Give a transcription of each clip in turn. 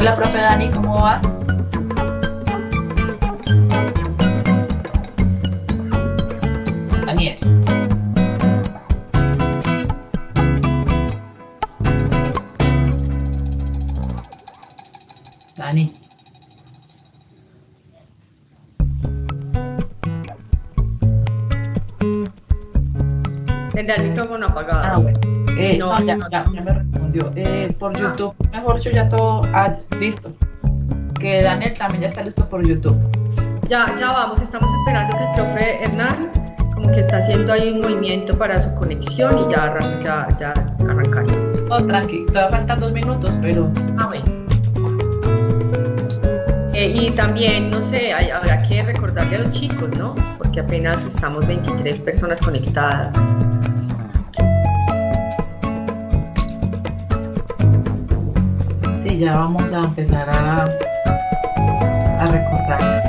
Hola, profe Dani, ¿cómo vas? Daniel. Dani. Tendrá el micrófono apagado. Ah, bueno. No, Ya me respondió. Por YouTube, mejor dicho, ya todo listo. Que Daniel también ya está listo por YouTube. Ya vamos, estamos esperando que el profe Hernán como que está haciendo ahí un movimiento para su conexión y ya arrancar. Oh, tranqui, todavía faltan 2 minutos, pero... Ah, bueno. Y también, no sé, habrá que recordarle a los chicos, ¿no? Porque apenas estamos 23 personas conectadas. Sí, ya vamos a empezar a recordarles.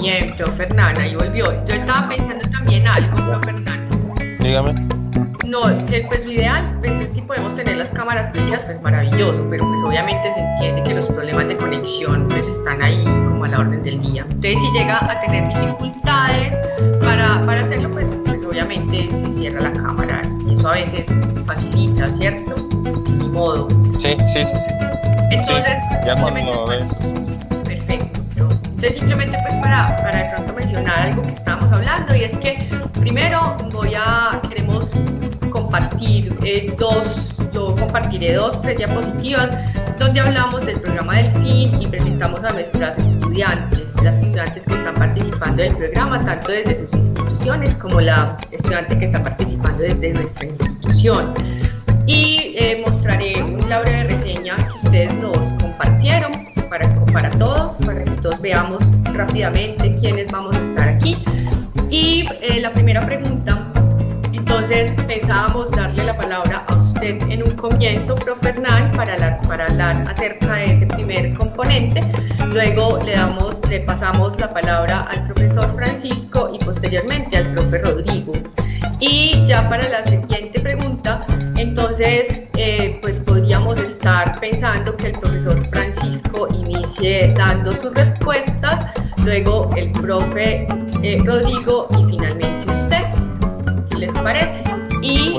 Bien, profe Hernán, ahí volvió. Yo estaba pensando también algo, profe Hernán. Dígame. No, que pues lo ideal, pues es si podemos tener las cámaras prendidas, pues maravilloso, pero pues obviamente se entiende que los problemas de conexión pues están ahí como a la orden del día. Entonces si llega a tener dificultades para hacerlo, pues obviamente se cierra la cámara y eso a veces facilita, ¿cierto? Ni modo. Sí. Entonces, Sí, ya cuando lo pues, ves. perfecto. Entonces simplemente pues para de pronto mencionar algo que estábamos hablando y es que primero queremos compartir yo compartiré 3 diapositivas donde hablamos del programa Delfín y presentamos a nuestras las estudiantes que están participando del programa, tanto desde sus instituciones como la estudiante que está participando desde nuestra institución. Y mostraré una breve reseña que ustedes nos compartieron para todos, para que todos veamos rápidamente quiénes vamos a estar aquí. Y la primera pregunta, entonces pensábamos darle la palabra a usted en un comienzo, profe Hernán, para hablar acerca de ese primer componente. Luego le pasamos la palabra al profesor Francisco y posteriormente al profe Rodrigo. Y ya para la siguiente pregunta, entonces pues podríamos estar pensando que el profesor Francisco inicie dando sus respuestas, luego el profe Rodrigo y finalmente usted. ¿Qué les parece? Y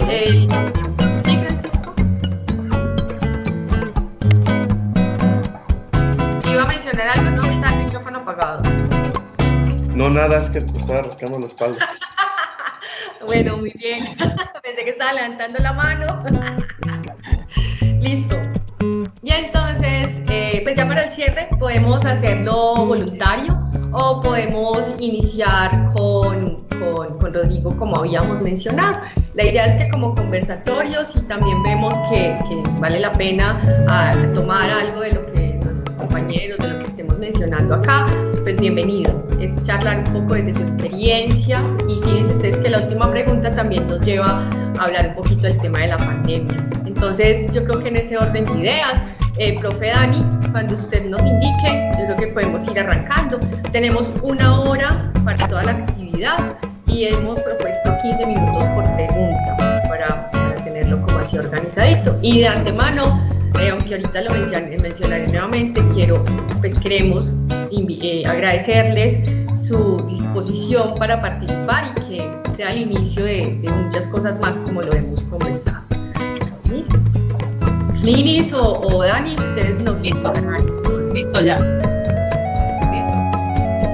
¿sí, Francisco? Iba a mencionar algo, es que está el micrófono apagado. No, nada, es que estaba rascando la espalda. Bueno, muy bien. Pensé que estaba levantando la mano. Listo. Y entonces, pues ya para el cierre podemos hacerlo voluntario o podemos iniciar con Rodrigo como habíamos mencionado. La idea es que como conversatorios y también vemos que vale la pena tomar algo de lo que nuestros compañeros, de lo que estemos mencionando acá, pues bienvenido. Es charlar un poco desde su experiencia y fíjense ustedes que la última pregunta también nos lleva a hablar un poquito del tema de la pandemia. Entonces yo creo que en ese orden de ideas, profe Dani, cuando usted nos indique, yo creo que podemos ir arrancando. Tenemos 1 hora para toda la actividad y hemos propuesto 15 minutos por pregunta para tenerlo como así organizadito. Y de antemano, aunque ahorita lo mencionaré nuevamente, queremos agradecerles su disposición para participar y que sea el inicio de muchas cosas más como lo hemos conversado. ¿Listo? Linis o Dani, ustedes nos Listo. explicarán. Sí, Listo, ya. Listo.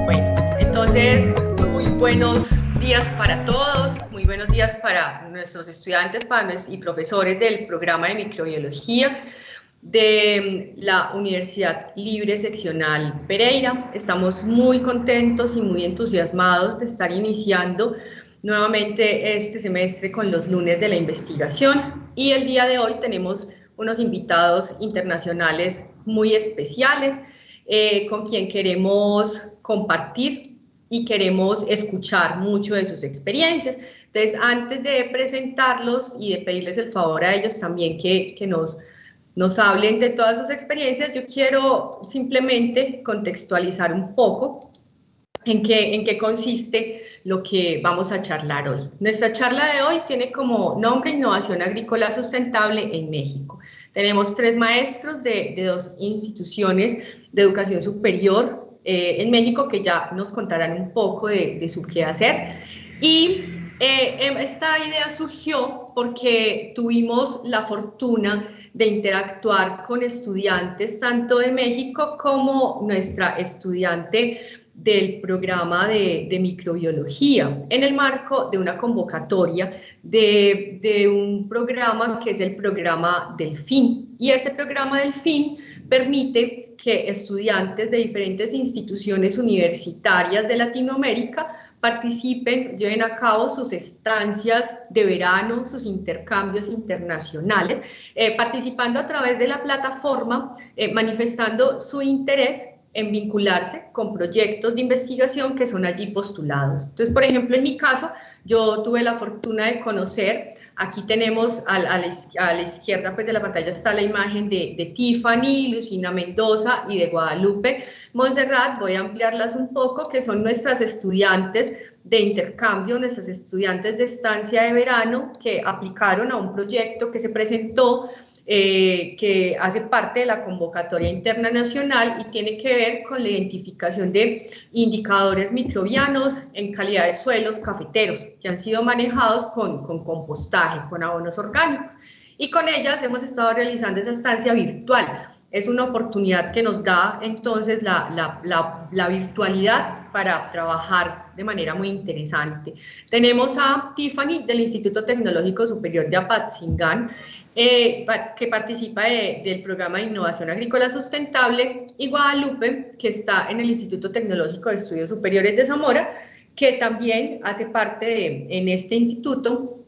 Bueno, entonces, muy buenos días para todos, muy buenos días para nuestros estudiantes y profesores del programa de microbiología de la Universidad Libre Seccional Pereira. Estamos muy contentos y muy entusiasmados de estar iniciando nuevamente este semestre con los lunes de la investigación, y el día de hoy tenemos unos invitados internacionales muy especiales con quien queremos compartir y queremos escuchar mucho de sus experiencias. Entonces, antes de presentarlos y de pedirles el favor a ellos también que nos hablen de todas sus experiencias, yo quiero simplemente contextualizar un poco en qué consiste lo que vamos a charlar hoy. Nuestra charla de hoy tiene como nombre Innovación Agrícola Sustentable en México. Tenemos 3 maestros de 2 instituciones de educación superior en México que ya nos contarán un poco de su quehacer. Y esta idea surgió porque tuvimos la fortuna de interactuar con estudiantes tanto de México como nuestra estudiante del programa de microbiología, en el marco de una convocatoria de un programa que es el programa Delfín. Y ese programa Delfín permite que estudiantes de diferentes instituciones universitarias de Latinoamérica participen, lleven a cabo sus estancias de verano, sus intercambios internacionales, participando a través de la plataforma, manifestando su interés en vincularse con proyectos de investigación que son allí postulados. Entonces, por ejemplo, en mi caso, yo tuve la fortuna de conocer, aquí tenemos a la izquierda pues, de la pantalla está la imagen de Tiffany, Lucina Mendoza y de Guadalupe Montserrat. Voy a ampliarlas un poco, que son nuestras estudiantes de intercambio, nuestras estudiantes de estancia de verano que aplicaron a un proyecto que se presentó que hace parte de la convocatoria interna nacional y tiene que ver con la identificación de indicadores microbianos en calidad de suelos cafeteros que han sido manejados con compostaje, con abonos orgánicos. Y con ellas hemos estado realizando esa estancia virtual. Es una oportunidad que nos da entonces la virtualidad para trabajar de manera muy interesante. Tenemos a Tiffany del Instituto Tecnológico Superior de Apatzingán, que participa del programa de Innovación Agrícola Sustentable, y Guadalupe, que está en el Instituto Tecnológico de Estudios Superiores de Zamora, que también hace parte en este instituto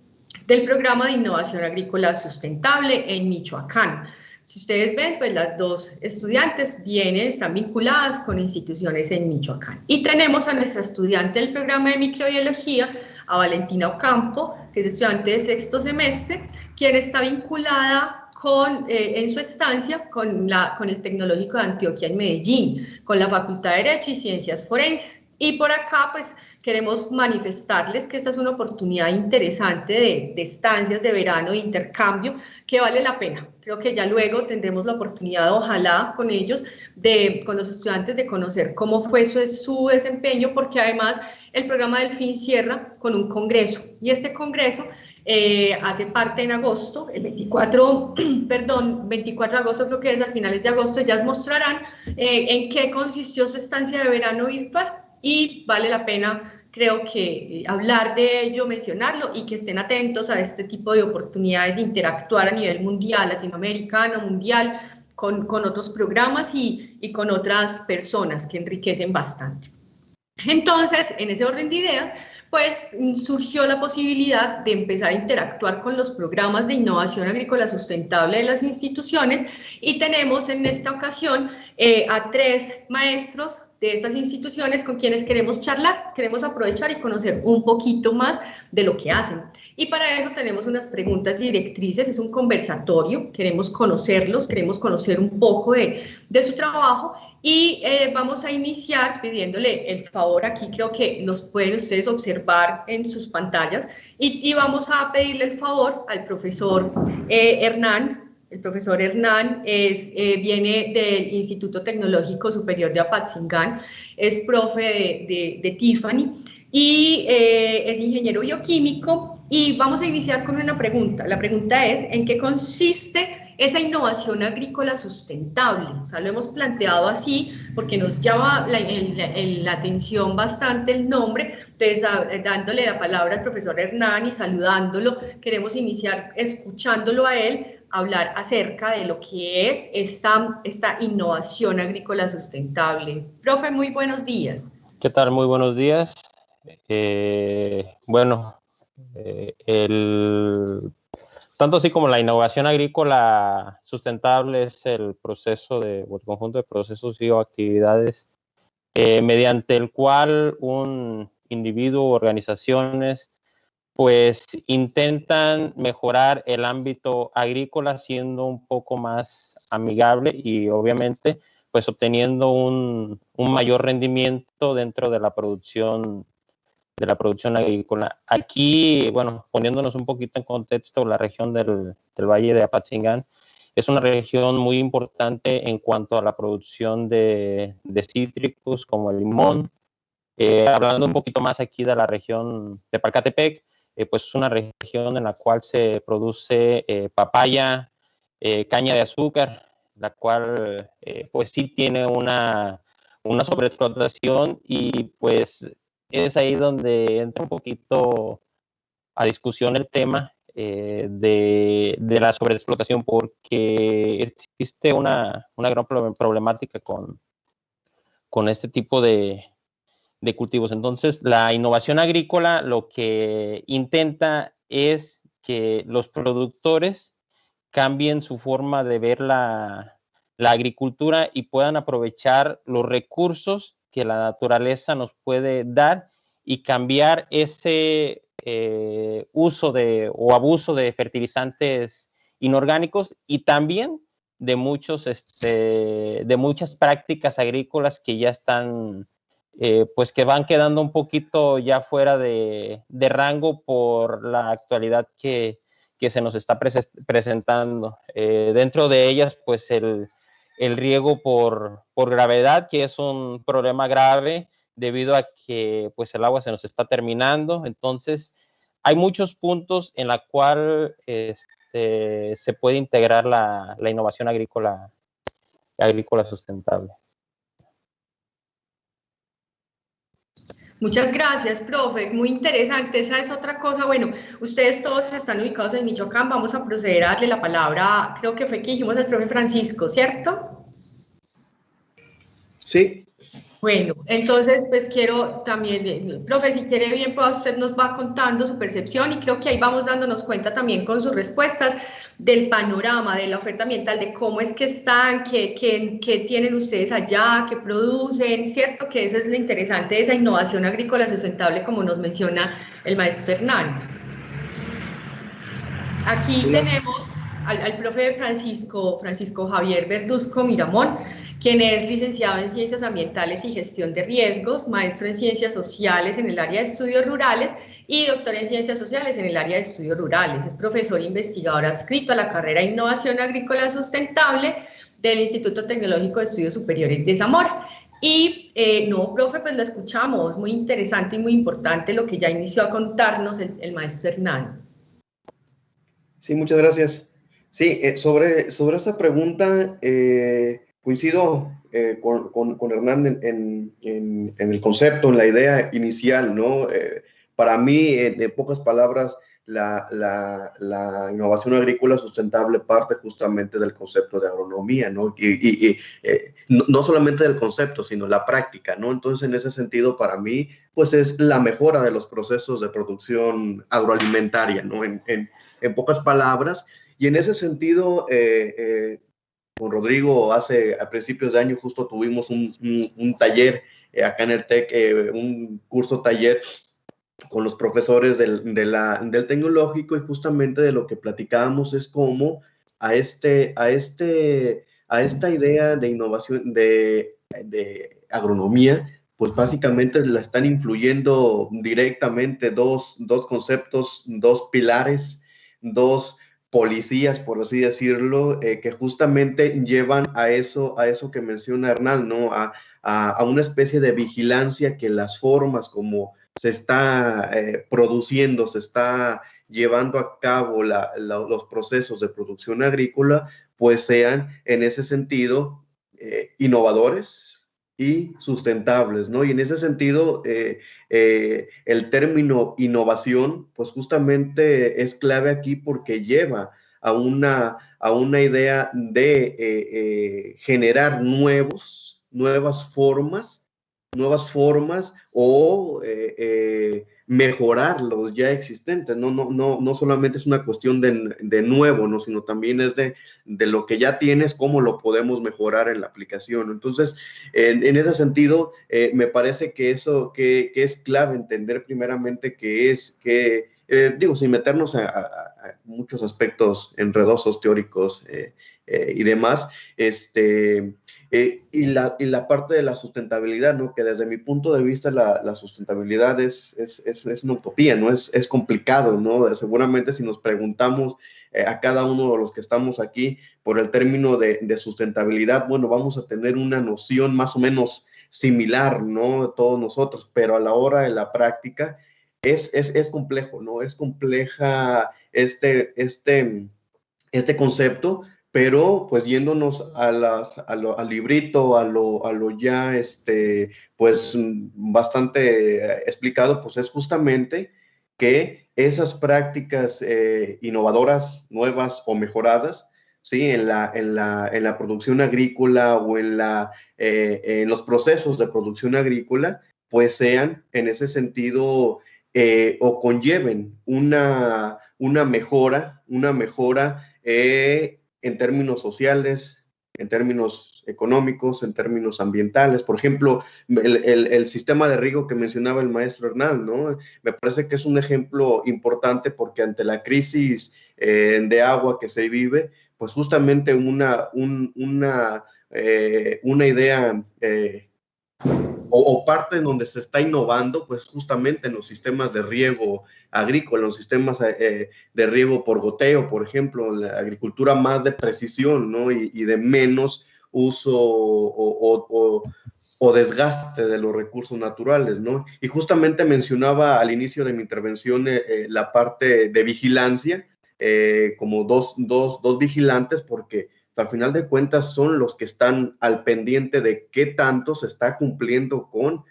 del programa de Innovación Agrícola Sustentable en Michoacán. Si ustedes ven, pues las 2 estudiantes están vinculadas con instituciones en Michoacán. Y tenemos a nuestra estudiante del programa de microbiología, a Valentina Ocampo, que es estudiante de 6º semestre, quien está vinculada en su estancia con el Tecnológico de Antioquia en Medellín, con la Facultad de Derecho y Ciencias Forenses. Y por acá, pues, queremos manifestarles que esta es una oportunidad interesante de estancias de verano, de intercambio, que vale la pena. Creo que ya luego tendremos la oportunidad, ojalá, con ellos, con los estudiantes, de conocer cómo fue su desempeño, porque además el programa Delfín cierra con un congreso, y este congreso hace parte en agosto, el 24 de agosto, creo que es a finales de agosto. Ya mostrarán en qué consistió su estancia de verano virtual, y vale la pena, creo que hablar de ello, mencionarlo, y que estén atentos a este tipo de oportunidades de interactuar a nivel mundial, latinoamericano, mundial, con otros programas y con otras personas que enriquecen bastante. Entonces, en ese orden de ideas, pues surgió la posibilidad de empezar a interactuar con los programas de innovación agrícola sustentable de las instituciones, y tenemos en esta ocasión a 3 maestros de estas instituciones con quienes queremos charlar, queremos aprovechar y conocer un poquito más de lo que hacen. Y para eso tenemos unas preguntas directrices, es un conversatorio, queremos conocerlos, queremos conocer un poco de su trabajo, y vamos a iniciar pidiéndole el favor, aquí creo que los pueden ustedes observar en sus pantallas, y vamos a pedirle el favor al profesor Hernán. El profesor Hernán viene del Instituto Tecnológico Superior de Apatzingán, es profe de Tiffany, y es ingeniero bioquímico. Y vamos a iniciar con una pregunta. La pregunta es: ¿en qué consiste esa innovación agrícola sustentable. O sea, lo hemos planteado así porque nos llama la atención bastante el nombre. Entonces, dándole la palabra al profesor Hernán y saludándolo, queremos iniciar escuchándolo a él hablar acerca de lo que es esta innovación agrícola sustentable. Profe, muy buenos días. ¿Qué tal? Muy buenos días. Tanto así como la innovación agrícola sustentable es el proceso o el conjunto de procesos y o actividades mediante el cual un individuo o organizaciones pues intentan mejorar el ámbito agrícola siendo un poco más amigable y obviamente pues obteniendo un mayor rendimiento dentro de la producción agrícola. Aquí, bueno, poniéndonos un poquito en contexto, la región del Valle de Apatzingán es una región muy importante en cuanto a la producción de cítricos como el limón. Hablando un poquito más aquí de la región de Palcatepec, pues es una región en la cual se produce papaya, caña de azúcar, la cual pues sí tiene una sobreexplotación y pues es ahí donde entra un poquito a discusión el tema de la sobreexplotación, porque existe una gran problemática con este tipo de cultivos. Entonces, la innovación agrícola lo que intenta es que los productores cambien su forma de ver la agricultura y puedan aprovechar los recursos que la naturaleza nos puede dar y cambiar ese uso o abuso de fertilizantes inorgánicos y también de muchas prácticas agrícolas que ya están pues que van quedando un poquito ya fuera de rango por la actualidad que se nos está presentando. Dentro de ellas, pues el riego por gravedad, que es un problema grave debido a que pues el agua se nos está terminando. Entonces, hay muchos puntos en la cual se puede integrar la innovación agrícola sustentable. Muchas gracias, profe. Muy interesante. Esa es otra cosa. Bueno, ustedes todos están ubicados en Michoacán. Vamos a proceder a darle la palabra, creo que fue que dijimos el profe Francisco, ¿cierto? Sí. Bueno, entonces pues quiero también, profe, si quiere bien, pues usted nos va contando su percepción y creo que ahí vamos dándonos cuenta también con sus respuestas del panorama, de la oferta ambiental, de cómo es que están, qué tienen ustedes allá, qué producen, ¿cierto? Que eso es lo interesante de esa innovación agrícola sustentable, como nos menciona el maestro Hernán. Aquí tenemos al profe Francisco Javier Verduzco Miramón, quien es licenciado en Ciencias Ambientales y Gestión de Riesgos, maestro en Ciencias Sociales en el área de Estudios Rurales y doctor en Ciencias Sociales en el área de Estudios Rurales. Es profesor e investigador adscrito a la carrera de Innovación Agrícola Sustentable del Instituto Tecnológico de Estudios Superiores de Zamora. Y no, profe, pues lo escuchamos, muy interesante y muy importante lo que ya inició a contarnos el maestro Hernán. Sí, muchas gracias. Sí, sobre esta pregunta, coincido con Hernán en el concepto, en la idea inicial, ¿no? Para mí, en pocas palabras, la innovación agrícola sustentable parte justamente del concepto de agronomía, ¿no? Y no solamente del concepto, sino la práctica, ¿no? Entonces, en ese sentido, para mí, pues es la mejora de los procesos de producción agroalimentaria, ¿no? En pocas palabras, y en ese sentido, con Rodrigo, a principios de año justo tuvimos un taller acá en el TEC, un curso taller con los profesores del tecnológico, y justamente de lo que platicábamos es cómo a esta idea de innovación de agronomía, pues básicamente la están influyendo directamente dos conceptos, dos pilares, dos policías, por así decirlo, que justamente llevan a eso que menciona Hernán, ¿no? A una especie de vigilancia que las formas como se está produciendo, se está llevando a cabo los procesos de producción agrícola, pues sean en ese sentido innovadores y sustentables, ¿no? Y en ese sentido, el término innovación, pues justamente es clave aquí porque lleva a una idea de generar nuevas formas o mejorar los ya existentes. No solamente es una cuestión de nuevo, ¿no? Sino también es de lo que ya tienes, cómo lo podemos mejorar en la aplicación. Entonces, en ese sentido, me parece que eso que es clave entender primeramente digo, sin meternos a muchos aspectos enredosos, teóricos y demás, y la parte de la sustentabilidad, ¿no? Que desde mi punto de vista la sustentabilidad es una utopía, ¿no? Es complicado, ¿no? Seguramente si nos preguntamos a cada uno de los que estamos aquí por el término de sustentabilidad, bueno, vamos a tener una noción más o menos similar, ¿no? Todos nosotros, pero a la hora de la práctica es complejo, ¿no? Es compleja este concepto, pero pues yéndonos al librito, a lo ya, pues bastante explicado, pues es justamente que esas prácticas innovadoras, nuevas o mejoradas, ¿sí? En la producción agrícola o en los procesos de producción agrícola, pues sean en ese sentido o conlleven una mejora en términos sociales, en términos económicos, en términos ambientales. Por ejemplo, el sistema de riego que mencionaba el maestro Hernán, ¿no? Me parece que es un ejemplo importante porque ante la crisis de agua que se vive, pues justamente una idea o parte en donde se está innovando, pues justamente en los sistemas de riego agrícola, los sistemas de riego por goteo, por ejemplo, la agricultura más de precisión, ¿no? Y de menos uso o desgaste de los recursos naturales, ¿no? Y justamente mencionaba al inicio de mi intervención la parte de vigilancia, como dos vigilantes, porque al final de cuentas son los que están al pendiente de qué tanto se está cumpliendo con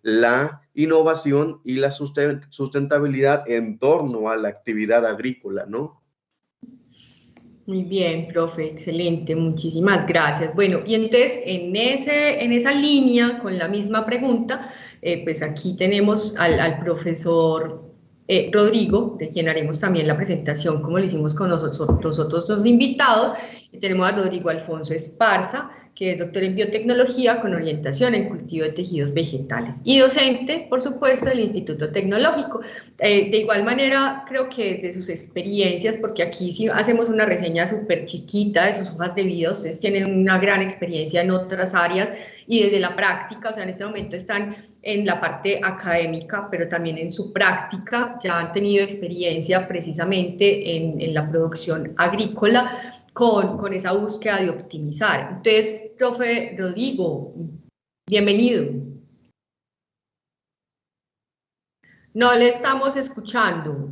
la innovación y la sustentabilidad en torno a la actividad agrícola, ¿no? Muy bien, profe, excelente, muchísimas gracias. Bueno, y entonces en esa línea, con la misma pregunta, pues aquí tenemos al profesor Rodrigo, de quien haremos también la presentación, como lo hicimos con los otros dos invitados. Y tenemos a Rodrigo Alfonso Esparza, que es doctor en biotecnología con orientación en cultivo de tejidos vegetales y docente, por supuesto, del Instituto Tecnológico. De igual manera, creo que desde sus experiencias, porque aquí sí hacemos una reseña súper chiquita de sus hojas de vida, ustedes tienen una gran experiencia en otras áreas y desde la práctica, o sea, en este momento están en la parte académica, pero también en su práctica, ya han tenido experiencia precisamente en la producción agrícola, con esa búsqueda de optimizar. Entonces, profe Rodrigo, bienvenido. No le estamos escuchando.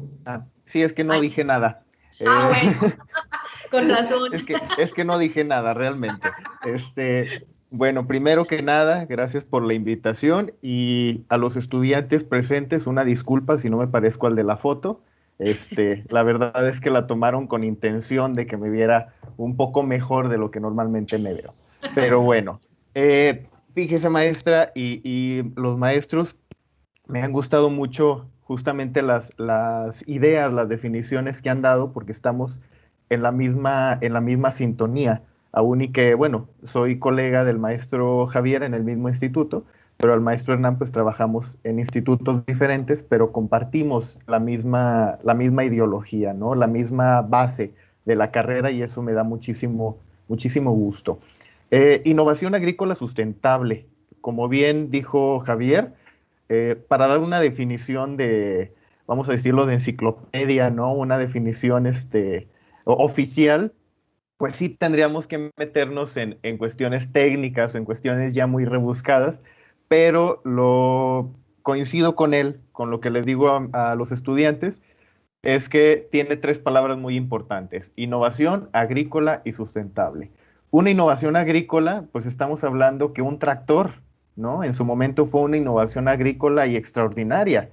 Sí, es que no dije nada. Bueno, con razón. Es que no dije nada, realmente. Bueno, primero que nada, gracias por la invitación y a los estudiantes presentes, una disculpa si no me parezco al de la foto. La verdad es que la tomaron con intención de que me viera un poco mejor de lo que normalmente me veo. Pero bueno, fíjese, maestra, y los maestros, me han gustado mucho justamente las ideas, las definiciones que han dado, porque estamos en la misma sintonía. Aún y que, bueno, soy colega del maestro Javier en el mismo instituto, pero al maestro Hernán pues trabajamos en institutos diferentes, pero compartimos la misma ideología, ¿no? La misma base de la carrera y eso me da muchísimo gusto. Innovación agrícola sustentable. Como bien dijo Javier, para dar una definición vamos a decirlo, de enciclopedia, ¿no? Una definición oficial, pues sí tendríamos que meternos en cuestiones técnicas o en cuestiones ya muy rebuscadas, pero coincido con él, con lo que les digo a los estudiantes, es que tiene 3 palabras muy importantes: innovación, agrícola y sustentable. Una innovación agrícola, pues estamos hablando que un tractor, ¿no? En su momento fue una innovación agrícola y extraordinaria,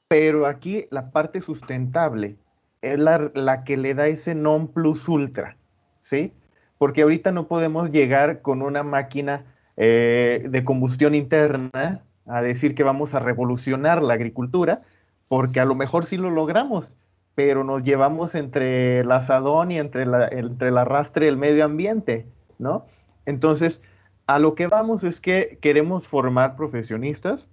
pero aquí la parte sustentable es la que le da ese non plus ultra, ¿sí? Porque ahorita no podemos llegar con una máquina de combustión interna a decir que vamos a revolucionar la agricultura, porque a lo mejor sí lo logramos, pero nos llevamos entre el asadón y entre el arrastre del medio ambiente, ¿no? Entonces, a lo que vamos es que queremos formar profesionistas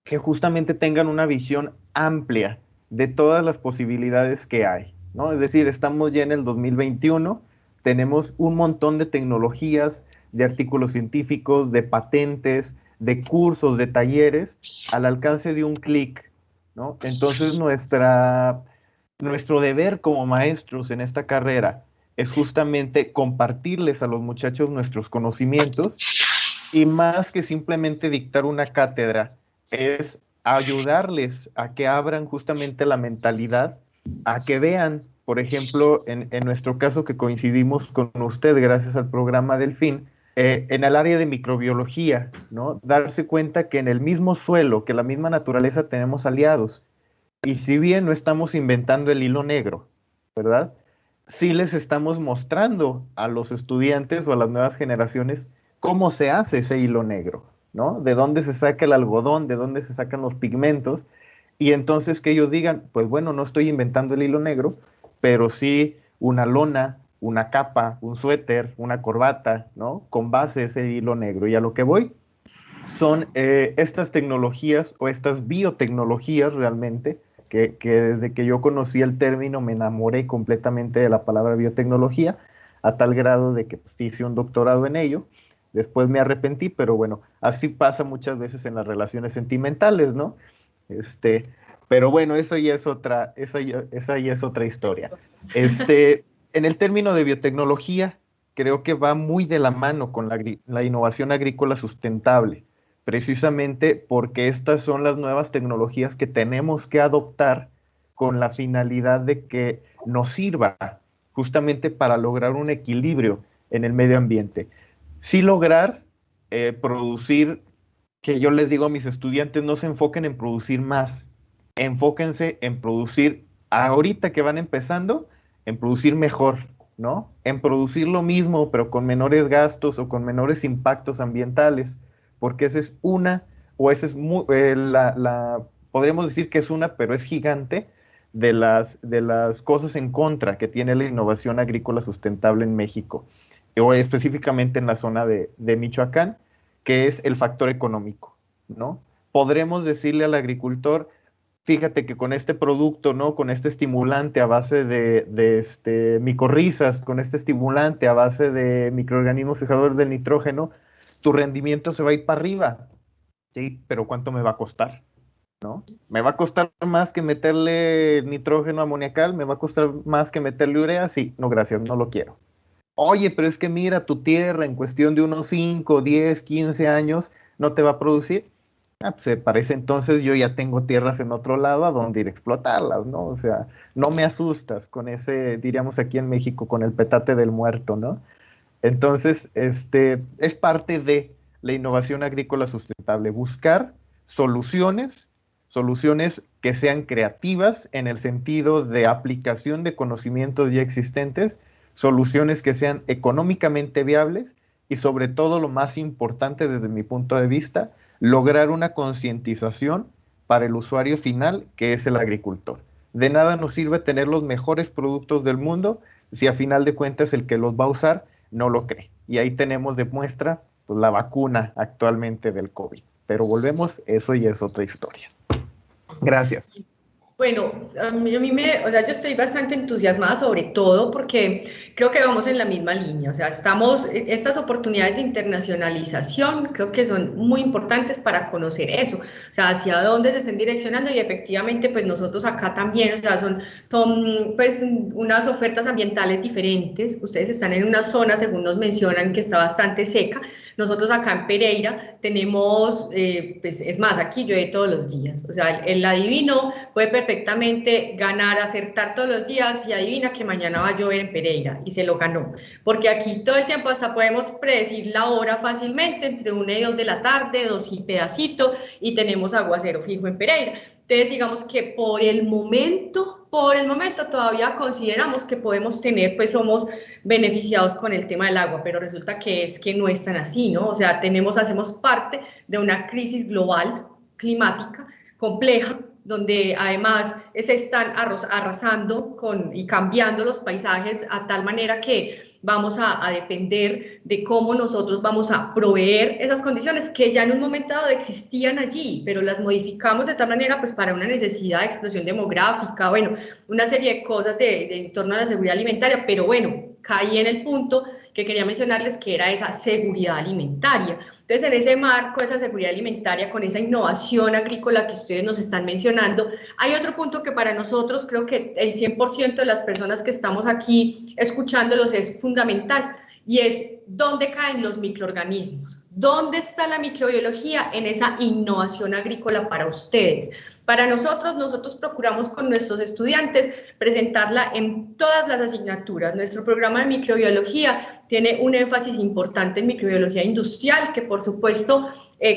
que justamente tengan una visión amplia de todas las posibilidades que hay, ¿no? Es decir, estamos ya en el 2021, tenemos un montón de tecnologías, de artículos científicos, de patentes, de cursos, de talleres, al alcance de un clic, ¿no? Entonces, nuestro deber como maestros en esta carrera es justamente compartirles a los muchachos nuestros conocimientos, y más que simplemente dictar una cátedra, es ayudarles a que abran justamente la mentalidad, a que vean, por ejemplo, en nuestro caso que coincidimos con usted gracias al programa Delfín, en el área de microbiología, ¿no? Darse cuenta que en el mismo suelo, que la misma naturaleza, tenemos aliados. Y si bien no estamos inventando el hilo negro, ¿verdad? Sí les estamos mostrando a los estudiantes o a las nuevas generaciones cómo se hace ese hilo negro, ¿no? De dónde se saca el algodón, de dónde se sacan los pigmentos, y entonces que ellos digan, pues bueno, no estoy inventando el hilo negro, pero sí una lona, una capa, un suéter, una corbata, ¿no? Con base ese hilo negro. Y a lo que voy son estas tecnologías o estas biotecnologías realmente, que desde que yo conocí el término me enamoré completamente de la palabra biotecnología, a tal grado de que pues, hice un doctorado en ello. Después me arrepentí, pero bueno, así pasa muchas veces en las relaciones sentimentales, ¿no? Pero bueno, esa ya es otra historia. En el término de biotecnología, creo que va muy de la mano con la innovación agrícola sustentable, precisamente porque estas son las nuevas tecnologías que tenemos que adoptar con la finalidad de que nos sirva justamente para lograr un equilibrio en el medio ambiente. Sí lograr producir, que yo les digo a mis estudiantes, no se enfoquen en producir más, enfóquense en producir, ahorita que van empezando, en producir mejor, ¿no? En producir lo mismo, pero con menores gastos o con menores impactos ambientales, porque esa es podríamos decir que es una, pero es gigante, de las cosas en contra que tiene la innovación agrícola sustentable en México, o específicamente en la zona de Michoacán, que es el factor económico, ¿no? Podremos decirle al agricultor, fíjate que con este producto, ¿no? Con este estimulante a base de micorrizas, con este estimulante a base de microorganismos fijadores del nitrógeno, tu rendimiento se va a ir para arriba. Sí, pero ¿cuánto me va a costar? ¿No? ¿Me va a costar más que meterle nitrógeno amoniacal? ¿Me va a costar más que meterle urea? Sí, no, gracias, no lo quiero. Oye, pero es que mira, tu tierra en cuestión de unos 5, 10, 15 años no te va a producir. Pues para ese entonces yo ya tengo tierras en otro lado a donde ir a explotarlas, ¿no? O sea, no me asustas con ese, diríamos aquí en México, con el petate del muerto, ¿no? Entonces, es parte de la innovación agrícola sustentable, buscar soluciones que sean creativas en el sentido de aplicación de conocimientos ya existentes, soluciones que sean económicamente viables y sobre todo lo más importante desde mi punto de vista, lograr una concientización para el usuario final, que es el agricultor. De nada nos sirve tener los mejores productos del mundo si a final de cuentas el que los va a usar no lo cree. Y ahí tenemos de muestra pues, la vacuna actualmente del COVID. Pero volvemos, eso ya es otra historia. Gracias. Bueno, yo estoy bastante entusiasmada sobre todo porque creo que vamos en la misma línea, o sea, estas oportunidades de internacionalización creo que son muy importantes para conocer eso, o sea, hacia dónde se estén direccionando y efectivamente pues nosotros acá también, o sea, son pues unas ofertas ambientales diferentes, ustedes están en una zona, según nos mencionan, que está bastante seca, Nosotros acá en Pereira tenemos, pues es más, aquí llueve todos los días, o sea, el adivino puede perfectamente ganar, acertar todos los días y adivina que mañana va a llover en Pereira y se lo ganó, porque aquí todo el tiempo hasta podemos predecir la hora fácilmente, entre 1 y 2 de la tarde, 2 y pedacito, y tenemos aguacero fijo en Pereira. Entonces, digamos que por el momento todavía consideramos que podemos tener, pues somos beneficiados con el tema del agua, pero resulta que es que no es tan así, ¿no? O sea, hacemos parte de una crisis global climática compleja, donde además se están arrasando y cambiando los paisajes a tal manera que vamos a depender de cómo nosotros vamos a proveer esas condiciones que ya en un momento dado existían allí, pero las modificamos de tal manera pues para una necesidad de explosión demográfica, bueno, una serie de cosas en torno a la seguridad alimentaria, pero bueno, caí en el punto que quería mencionarles, que era esa seguridad alimentaria. Entonces, en ese marco, esa seguridad alimentaria, con esa innovación agrícola que ustedes nos están mencionando, hay otro punto que para nosotros, creo que el 100% de las personas que estamos aquí escuchándolos es fundamental, y es dónde caen los microorganismos. ¿Dónde está la microbiología en esa innovación agrícola para ustedes? Para nosotros procuramos con nuestros estudiantes presentarla en todas las asignaturas. Nuestro programa de microbiología tiene un énfasis importante en microbiología industrial, que por supuesto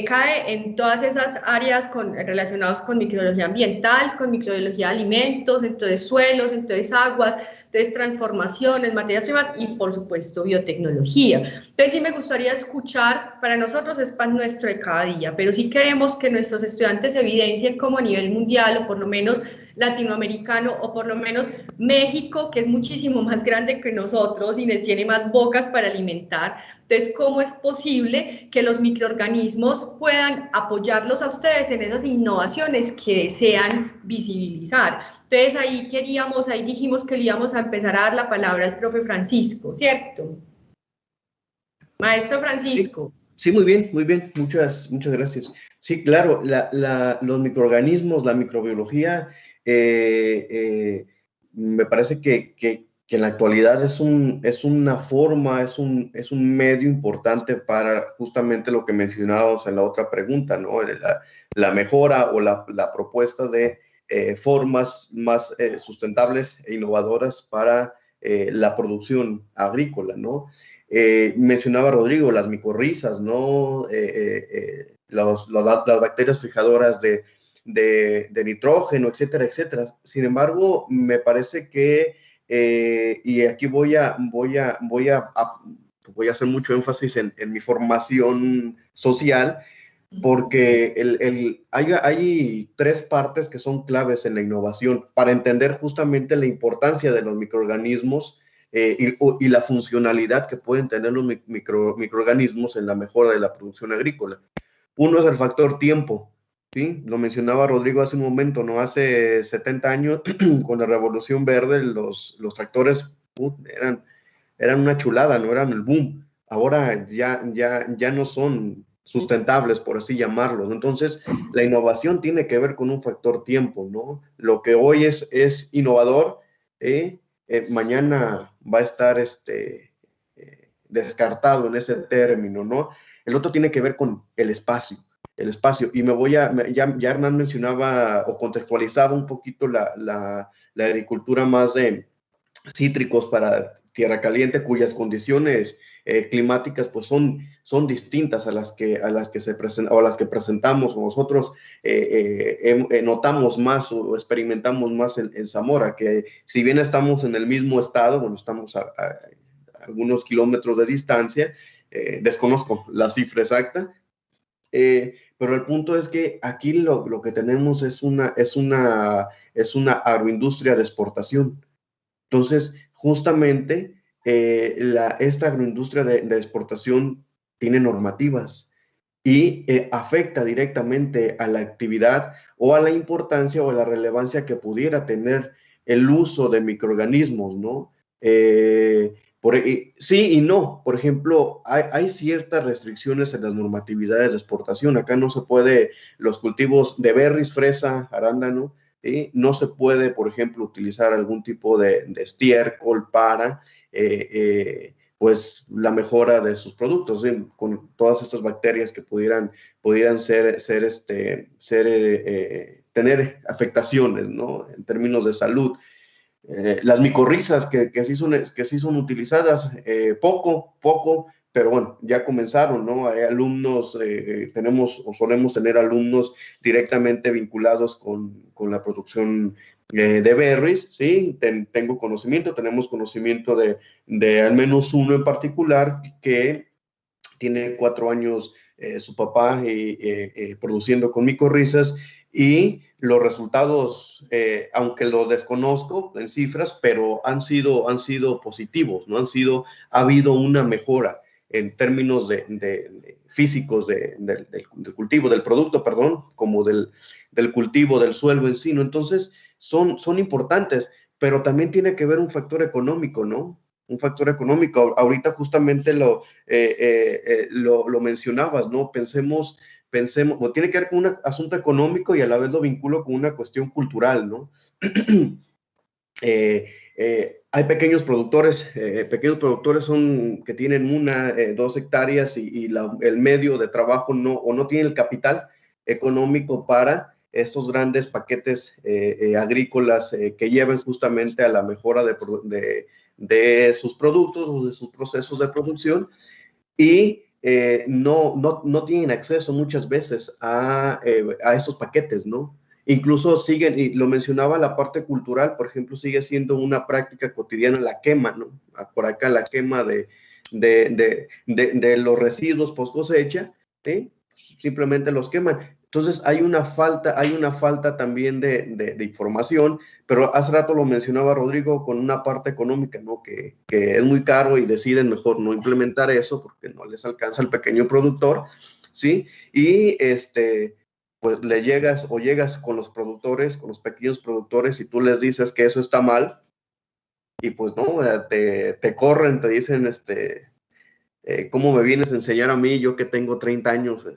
cae en todas esas áreas relacionadas con microbiología ambiental, con microbiología de alimentos, entonces suelos, entonces aguas, entonces transformaciones, materias primas y por supuesto biotecnología. Entonces sí me gustaría escuchar, para nosotros es pan nuestro de cada día, pero sí queremos que nuestros estudiantes evidencien como a nivel mundial o por lo menos latinoamericano o por lo menos México, que es muchísimo más grande que nosotros y tiene más bocas para alimentar. Entonces, ¿cómo es posible que los microorganismos puedan apoyarlos a ustedes en esas innovaciones que desean visibilizar? Entonces, ahí dijimos que le íbamos a empezar a dar la palabra al profe Francisco, ¿cierto? Maestro Francisco. Sí, muy bien, muchas gracias. Sí, claro, los microorganismos, la microbiología, me parece que en la actualidad es una forma, es un medio importante para justamente lo que mencionábamos en la otra pregunta, ¿no? La mejora o la propuesta de formas más sustentables e innovadoras para la producción agrícola, ¿no? Mencionaba Rodrigo las micorrizas, ¿no? Las bacterias fijadoras de nitrógeno, etcétera, etcétera. Sin embargo, me parece que, y aquí voy a hacer mucho énfasis en mi formación social, porque hay 3 partes que son claves en la innovación para entender justamente la importancia de los microorganismos y la funcionalidad que pueden tener los microorganismos en la mejora de la producción agrícola. Uno es el factor tiempo, ¿sí? Lo mencionaba Rodrigo hace un momento, ¿no? Hace 70 años, con la Revolución Verde, los tractores eran una chulada, no eran el boom. Ahora ya no son sustentables, por así llamarlos. Entonces, la innovación tiene que ver con un factor tiempo, ¿no? Lo que hoy es innovador, mañana va a estar descartado en ese término, ¿no? El otro tiene que ver con el espacio, y ya Hernán mencionaba o contextualizaba un poquito la agricultura más de cítricos para tierra caliente, cuyas condiciones climáticas pues son distintas a las que presentamos nosotros. Notamos más o experimentamos más en Zamora, que si bien estamos en el mismo estado, bueno, estamos a algunos kilómetros de distancia, desconozco la cifra exacta, pero el punto es que aquí lo que tenemos es una agroindustria de exportación. Entonces, justamente, esta agroindustria de exportación tiene normativas y afecta directamente a la actividad o a la importancia o a la relevancia que pudiera tener el uso de microorganismos, ¿no? Sí y no. Por ejemplo, hay ciertas restricciones en las normatividades de exportación. Acá no se puede, los cultivos de berries, fresa, arándano, no se puede, por ejemplo, utilizar algún tipo de estiércol para pues la mejora de sus productos, ¿sí? Con todas estas bacterias que pudieran tener afectaciones, ¿no? En términos de salud. Las micorrizas que sí son utilizadas poco, pero bueno, ya comenzaron, ¿no? Hay alumnos, tenemos o solemos tener alumnos directamente vinculados con la producción de berries, ¿sí? Tenemos conocimiento de al menos uno en particular que tiene 4 años su papá produciendo con micorrizas, y los resultados, aunque los desconozco en cifras, pero han sido positivos, ¿no? Ha habido una mejora en términos físicos del cultivo, del producto, perdón, como del cultivo del suelo en sí, ¿no? Entonces, son importantes, pero también tiene que ver un factor económico, ¿no? Un factor económico. Ahorita justamente lo mencionabas, ¿no? Pensemos, o tiene que ver con un asunto económico y a la vez lo vinculo con una cuestión cultural, ¿no? Hay pequeños productores que tienen 1, 2 hectáreas y el medio de trabajo no tiene el capital económico para estos grandes paquetes agrícolas que lleven justamente a la mejora de sus productos o de sus procesos de producción, y no tienen acceso muchas veces a estos paquetes, ¿no? Incluso siguen, y lo mencionaba, la parte cultural, por ejemplo, sigue siendo una práctica cotidiana la quema, ¿no? Por acá la quema de los residuos post cosecha, ¿sí? Simplemente los queman. Entonces hay una falta también de información, pero hace rato lo mencionaba Rodrigo con una parte económica, ¿no? Que es muy caro y deciden mejor no implementar eso porque no les alcanza al pequeño productor, ¿sí? Y pues llegas con los productores, con los pequeños productores, y tú les dices que eso está mal, y pues no, te corren, te dicen, ¿cómo me vienes a enseñar a mí, yo que tengo 30 años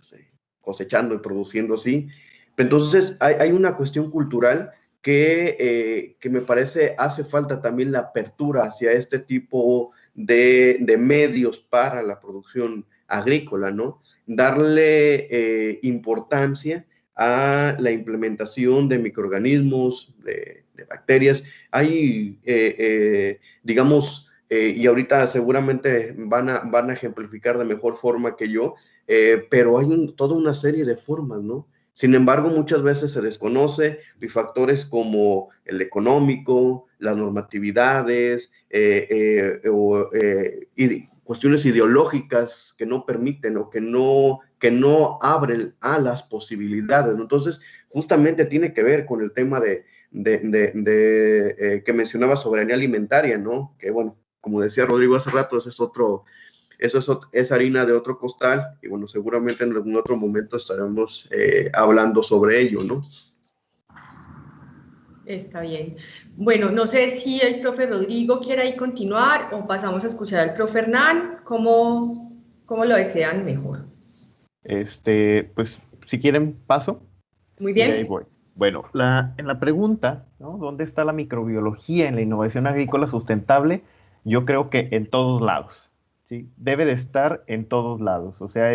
cosechando y produciendo así? Entonces hay una cuestión cultural que me parece hace falta también la apertura hacia este tipo de medios para la producción agrícola, ¿no? Darle importancia a la implementación de microorganismos, de bacterias. Hay, digamos, y ahorita seguramente van a ejemplificar de mejor forma que yo, pero hay toda una serie de formas, ¿no? Sin embargo, muchas veces se desconoce, y factores como el económico, las normatividades, y cuestiones ideológicas que no permiten o que no abren a las posibilidades, ¿no? Entonces, justamente tiene que ver con el tema que mencionaba, soberanía alimentaria, ¿no? Que bueno, como decía Rodrigo hace rato, es harina de otro costal, y bueno, seguramente en algún otro momento estaremos hablando sobre ello, ¿no? Está bien. Bueno, no sé si el profe Rodrigo quiere ahí continuar o pasamos a escuchar al profe Hernán. ¿Cómo lo desean mejor? Pues si quieren paso. Muy bien. Y ahí voy. Bueno, en la pregunta, ¿no? ¿Dónde está la microbiología en la innovación agrícola sustentable? Yo creo que en todos lados, ¿sí? Debe de estar en todos lados. O sea,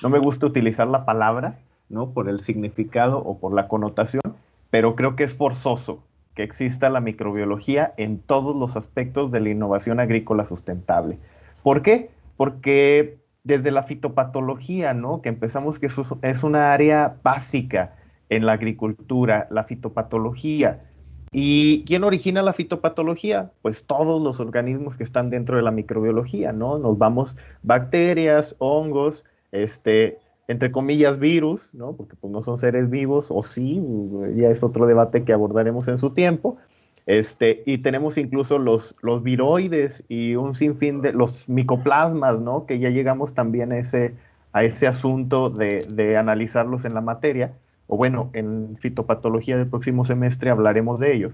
no me gusta utilizar la palabra, ¿no? Por el significado o por la connotación, pero creo que es forzoso que exista la microbiología en todos los aspectos de la innovación agrícola sustentable. ¿Por qué? Porque desde la fitopatología, ¿no? Que empezamos, que eso es una área básica en la agricultura, la fitopatología. ¿Y quién origina la fitopatología? Pues todos los organismos que están dentro de la microbiología, ¿no? Nos vamos bacterias, hongos, entre comillas virus, ¿no? Porque pues no son seres vivos, o sí, ya es otro debate que abordaremos en su tiempo. Y tenemos incluso los viroides y un sinfín de los micoplasmas, ¿no? Que ya llegamos también a ese asunto de analizarlos en la materia. O bueno, en fitopatología del próximo semestre hablaremos de ellos.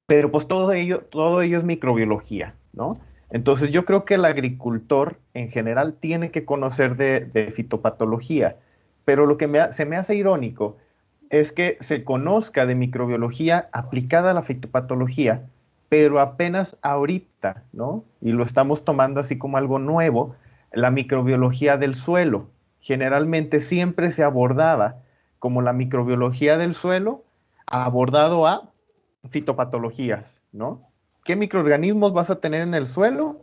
Pero pues todo ello es microbiología, ¿no? Entonces yo creo que el agricultor en general tiene que conocer de fitopatología, pero lo que se me hace irónico es que se conozca de microbiología aplicada a la fitopatología, pero apenas ahorita, ¿no? Y lo estamos tomando así como algo nuevo, la microbiología del suelo. Generalmente siempre se abordaba como la microbiología del suelo abordado a fitopatologías, ¿no? ¿Qué microorganismos vas a tener en el suelo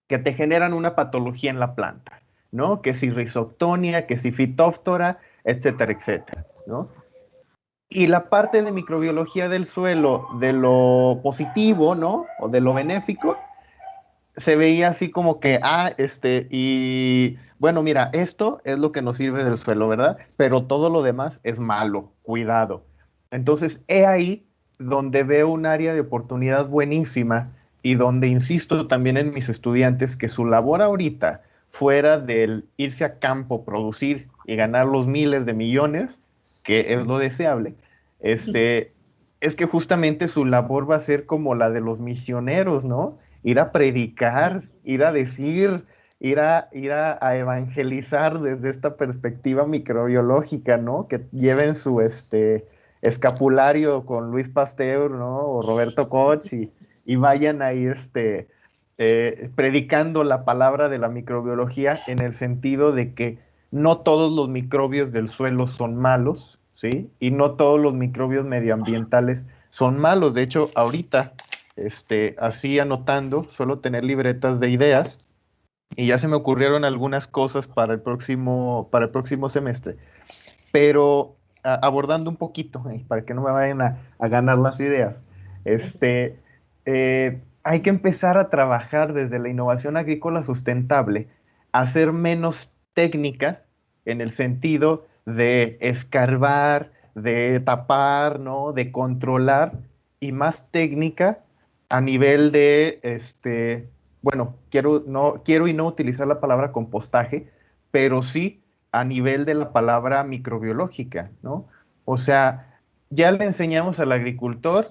que te generan una patología en la planta, ¿no? Que si Rhizoctonia, que si Phytophthora, etcétera, etcétera, ¿no? Y la parte de microbiología del suelo, de lo positivo, ¿no? O de lo benéfico, se veía así como que, y bueno, mira, esto es lo que nos sirve del suelo, ¿verdad? Pero todo lo demás es malo, cuidado. Entonces, he ahí donde veo un área de oportunidad buenísima y donde insisto también en mis estudiantes que su labor ahorita, fuera del irse a campo, producir y ganar los miles de millones, que es lo deseable, es que justamente su labor va a ser como la de los misioneros, ¿no? Ir a predicar, ir a decir, ir a evangelizar desde esta perspectiva microbiológica, ¿no? Que lleven su escapulario con Luis Pasteur, ¿no? O Roberto Koch y vayan ahí predicando la palabra de la microbiología en el sentido de que no todos los microbios del suelo son malos, ¿sí? Y no todos los microbios medioambientales son malos. De hecho, ahorita, así anotando, suelo tener libretas de ideas y ya se me ocurrieron algunas cosas para el próximo semestre. Pero abordando un poquito, para que no me vayan a ganar las ideas, hay que empezar a trabajar desde la innovación agrícola sustentable, hacer menos técnica en el sentido de escarbar, de tapar, ¿no? De controlar, y más técnica a nivel de, bueno, quiero y no utilizar la palabra compostaje, pero sí a nivel de la palabra microbiológica, ¿no? O sea, ya le enseñamos al agricultor,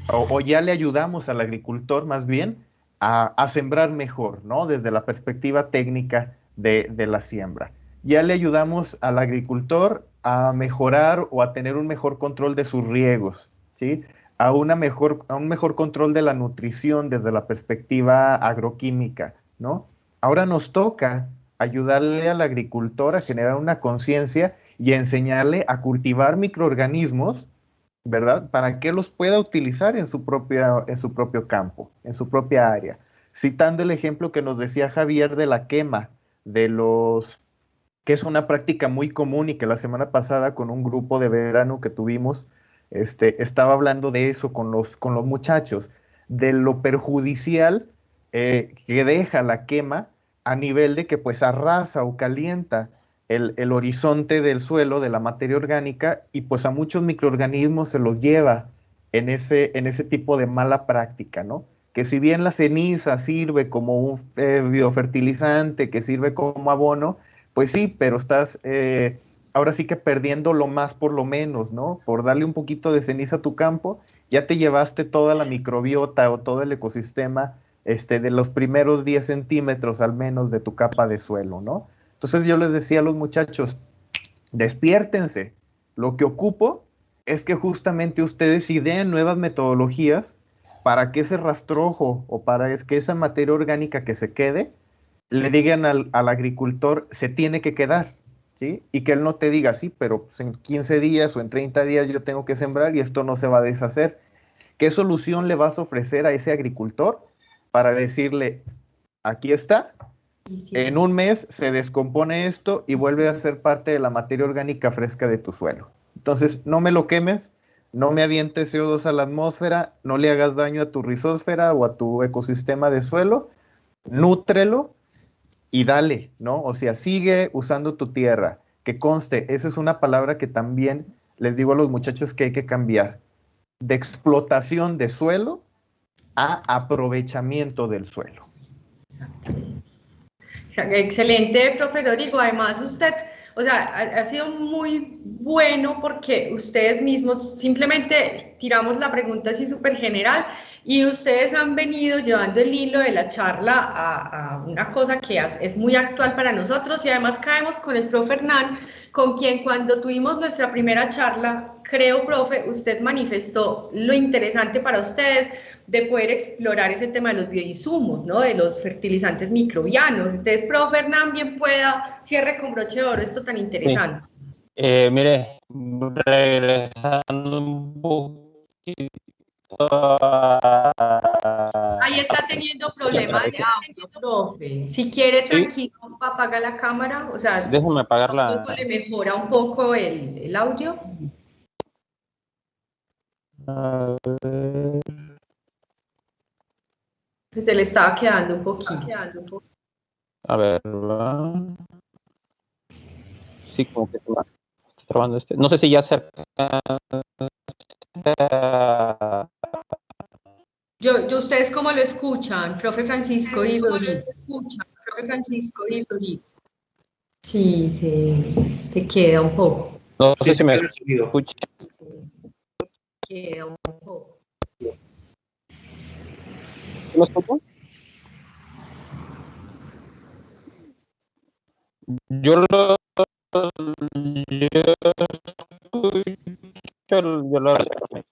o ya le ayudamos al agricultor más bien, a sembrar mejor, ¿no? Desde la perspectiva técnica de la siembra. Ya le ayudamos al agricultor a mejorar o a tener un mejor control de sus riegos, ¿sí? A un mejor control de la nutrición desde la perspectiva agroquímica, ¿no? Ahora nos toca ayudarle al agricultor a generar una conciencia y a enseñarle a cultivar microorganismos, ¿verdad? Para que los pueda utilizar en su propio campo, en su propia área. Citando el ejemplo que nos decía Javier de la quema, que es una práctica muy común y que la semana pasada con un grupo de verano que tuvimos, estaba hablando de eso con los muchachos, de lo perjudicial que deja la quema a nivel de que pues arrasa o calienta el horizonte del suelo, de la materia orgánica, y pues a muchos microorganismos se los lleva en ese tipo de mala práctica, ¿no? Que si bien la ceniza sirve como un biofertilizante, que sirve como abono, pues sí, pero estás ahora sí que perdiendo lo más por lo menos, ¿no? Por darle un poquito de ceniza a tu campo, ya te llevaste toda la microbiota o todo el ecosistema de los primeros 10 centímetros al menos de tu capa de suelo, ¿no? Entonces yo les decía a los muchachos, despiértense. Lo que ocupo es que justamente ustedes ideen nuevas metodologías para que ese rastrojo o para que esa materia orgánica que se quede, le digan al agricultor, se tiene que quedar, ¿sí? Y que él no te diga, sí, pero pues en 15 días o en 30 días yo tengo que sembrar y esto no se va a deshacer. ¿Qué solución le vas a ofrecer a ese agricultor para decirle, aquí está, sí, en un mes se descompone esto y vuelve a ser parte de la materia orgánica fresca de tu suelo? Entonces, no me lo quemes, no me avientes CO2 a la atmósfera, no le hagas daño a tu rizósfera o a tu ecosistema de suelo, nútrelo y dale, ¿no? O sea, sigue usando tu tierra. Que conste, esa es una palabra que también les digo a los muchachos que hay que cambiar. De explotación de suelo a aprovechamiento del suelo. Excelente, profe Rodrigo. Además, usted, o sea, ha sido muy bueno porque ustedes mismos simplemente tiramos la pregunta así súper general y ustedes han venido llevando el hilo de la charla a una cosa que es muy actual para nosotros, y además caemos con el profe Hernán, con quien cuando tuvimos nuestra primera charla, creo, profe, usted manifestó lo interesante para ustedes de poder explorar ese tema de los bioinsumos, ¿no? De los fertilizantes microbianos. Entonces, profe Hernán, bien pueda, cierre con broche de oro esto tan interesante. Sí. Mire, regresando un poquito. Ahí está teniendo problemas de audio, profe. Si quiere, tranquilo, apaga la cámara, o sea, déjame apagar la... eso le mejora un poco el audio. A ver. Se le estaba quedando un poquito. A ver, ¿va? Sí, como que está trabando este. No sé si ya se... ¿Ustedes cómo lo escuchan, profe Francisco y Rodrigo? Sí, se queda un poco. No sé Sí, si me se queda escucha. Queda un poco. ¿Me escuchan?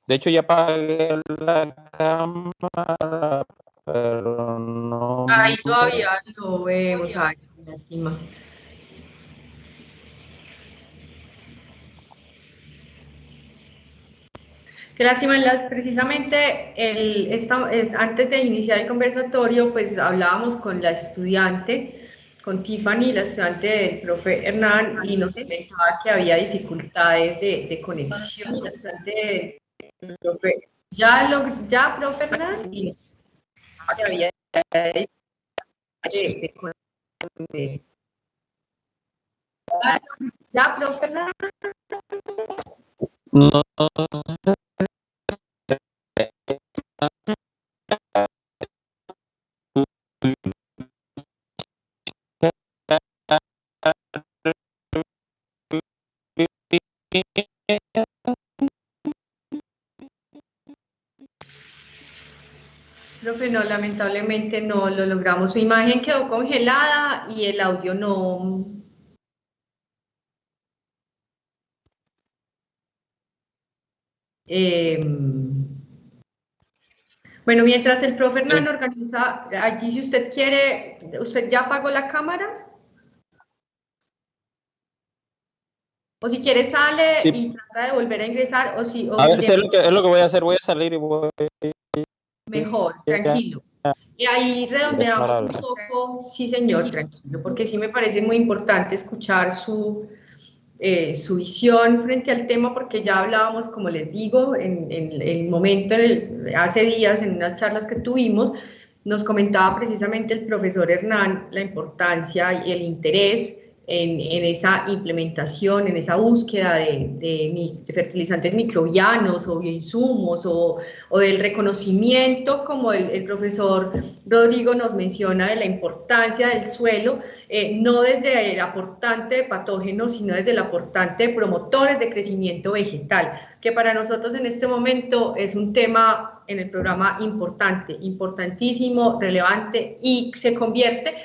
De hecho, ya apagué la cámara, pero no... Ahí todavía lo vemos, ay, lástima. Qué lástima, precisamente antes de iniciar el conversatorio, pues hablábamos con la estudiante, con Tiffany, la estudiante del profe Hernán, y nos comentaba que había dificultades de conexión. La estudiante del profe, profe Hernán, y nos comentaba que había dificultades de conexión. Ya, profe Hernán. No. Profe, no, lamentablemente no lo logramos. Su imagen quedó congelada y el audio no. Bueno, mientras el profe Hernán organiza, allí si usted quiere, ¿usted ya apagó la cámara? O si quiere sale y trata de volver a ingresar, o si... A ver, es lo que voy a hacer, voy a salir y voy... Mejor, tranquilo. Y ahí redondeamos un poco, sí señor, tranquilo, porque sí me parece muy importante escuchar su visión frente al tema, porque ya hablábamos, como les digo, en el momento, hace días, en unas charlas que tuvimos, nos comentaba precisamente el profesor Hernán la importancia y el interés en esa implementación, en esa búsqueda de fertilizantes microbianos o bioinsumos o del reconocimiento, como el profesor Rodrigo nos menciona, de la importancia del suelo, no desde el aportante de patógenos, sino desde el aportante de promotores de crecimiento vegetal, que para nosotros en este momento es un tema en el programa importante, importantísimo, relevante, y se convierte,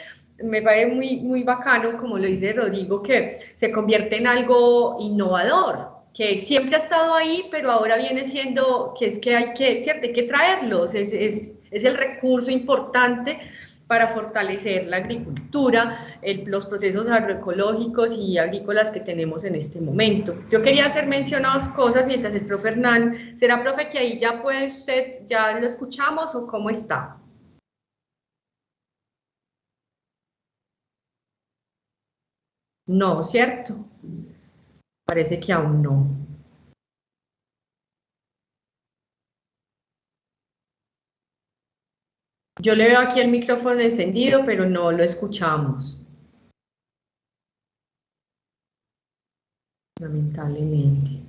me parece muy bacano, como lo dice Rodrigo, que se convierte en algo innovador, que siempre ha estado ahí, pero ahora viene siendo que es que hay que traerlos, es el recurso importante para fortalecer la agricultura, los procesos agroecológicos y agrícolas que tenemos en este momento. Yo quería hacer mención a dos cosas mientras el profe Hernán, ¿será, profe, que ahí ya puede usted, ya lo escuchamos o cómo está? No, ¿cierto? Parece que aún no. Yo le veo aquí el micrófono encendido, pero no lo escuchamos. Lamentablemente.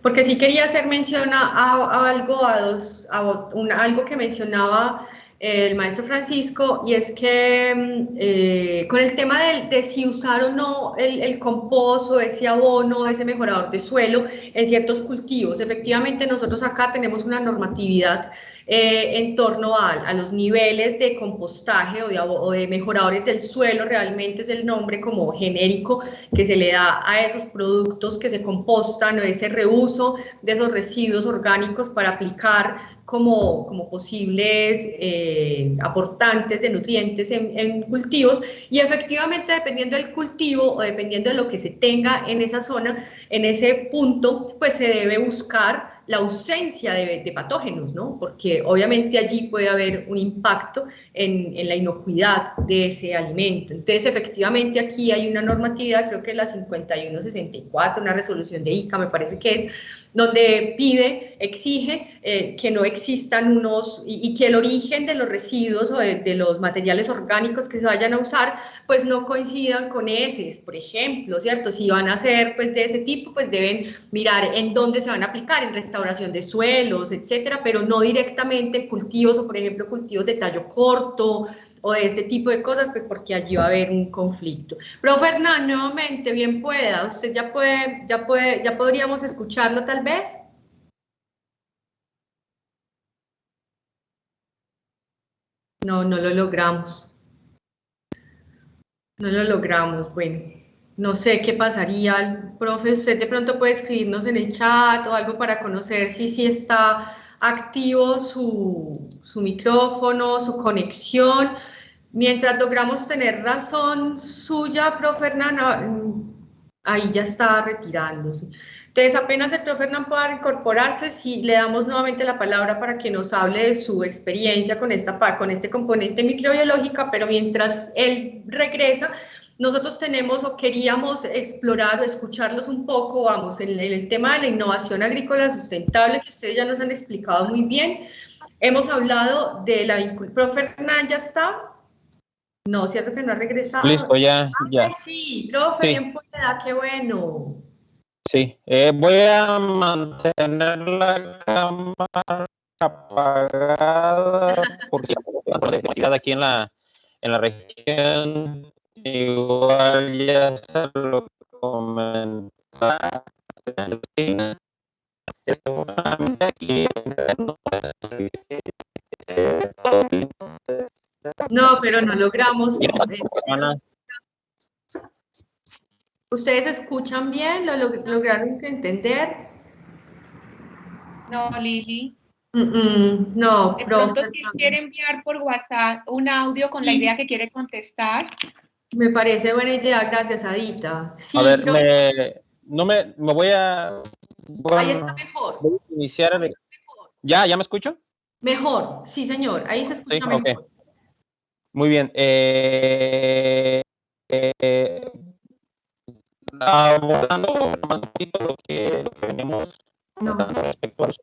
Porque sí quería hacer mención a algo que mencionaba el maestro Francisco, y es que con el tema de si usar o no el compost o ese abono, ese mejorador de suelo en ciertos cultivos. Efectivamente, nosotros acá tenemos una normatividad en torno a los niveles de compostaje o de mejoradores del suelo, realmente es el nombre como genérico que se le da a esos productos que se compostan, o ese reuso de esos residuos orgánicos para aplicar como posibles aportantes de nutrientes en cultivos, y efectivamente dependiendo del cultivo o dependiendo de lo que se tenga en esa zona, en ese punto, pues se debe buscar la ausencia de patógenos, ¿no? Porque obviamente allí puede haber un impacto en la inocuidad de ese alimento. Entonces, efectivamente, aquí hay una normatividad, creo que es la 5164, una resolución de ICA, me parece que es, donde exige que no existan y que el origen de los residuos o de los materiales orgánicos que se vayan a usar, pues no coincidan con heces, por ejemplo, ¿cierto? Si van a ser pues de ese tipo, pues deben mirar en dónde se van a aplicar, en restauración de suelos, etcétera, pero no directamente en cultivos, o por ejemplo cultivos de tallo corto, o de este tipo de cosas, pues porque allí va a haber un conflicto. Profe Hernán, nuevamente, bien pueda, usted ya podríamos escucharlo tal vez. No, no lo logramos. No lo logramos, bueno, no sé qué pasaría. Profe, usted de pronto puede escribirnos en el chat o algo para conocer si está activo su micrófono, su conexión. Mientras logramos tener razón suya, profe Hernán, ahí ya está retirándose. Entonces, apenas el profe Hernán pueda incorporarse, si le damos nuevamente la palabra para que nos hable de su experiencia con este componente microbiológica, pero mientras él regresa, nosotros tenemos o queríamos explorar o escucharlos un poco, vamos, en el tema de la innovación agrícola sustentable, que ustedes ya nos han explicado muy bien. Hemos hablado de la... ¿Profe Hernán ya está? No, cierto que no ha regresado. Listo, ya. Sí, profe, sí. Bien pueda, qué bueno. Sí, voy a mantener la cámara apagada porque aquí en la región igual ya se lo comentaba. No, pero no logramos. ¿Ustedes escuchan bien? ¿Lo lograron entender? No, Lili. No, de pronto si quiere enviar por WhatsApp un audio con la idea que quiere contestar. Me parece buena idea, gracias, Adita. Sí, a ver, me voy a... Bueno, ahí está mejor. Voy a iniciar ¿Ya me escucho? Mejor, sí, señor, ahí se escucha mejor. Okay. Muy bien. Abordando un poquito lo que venimos respecto a la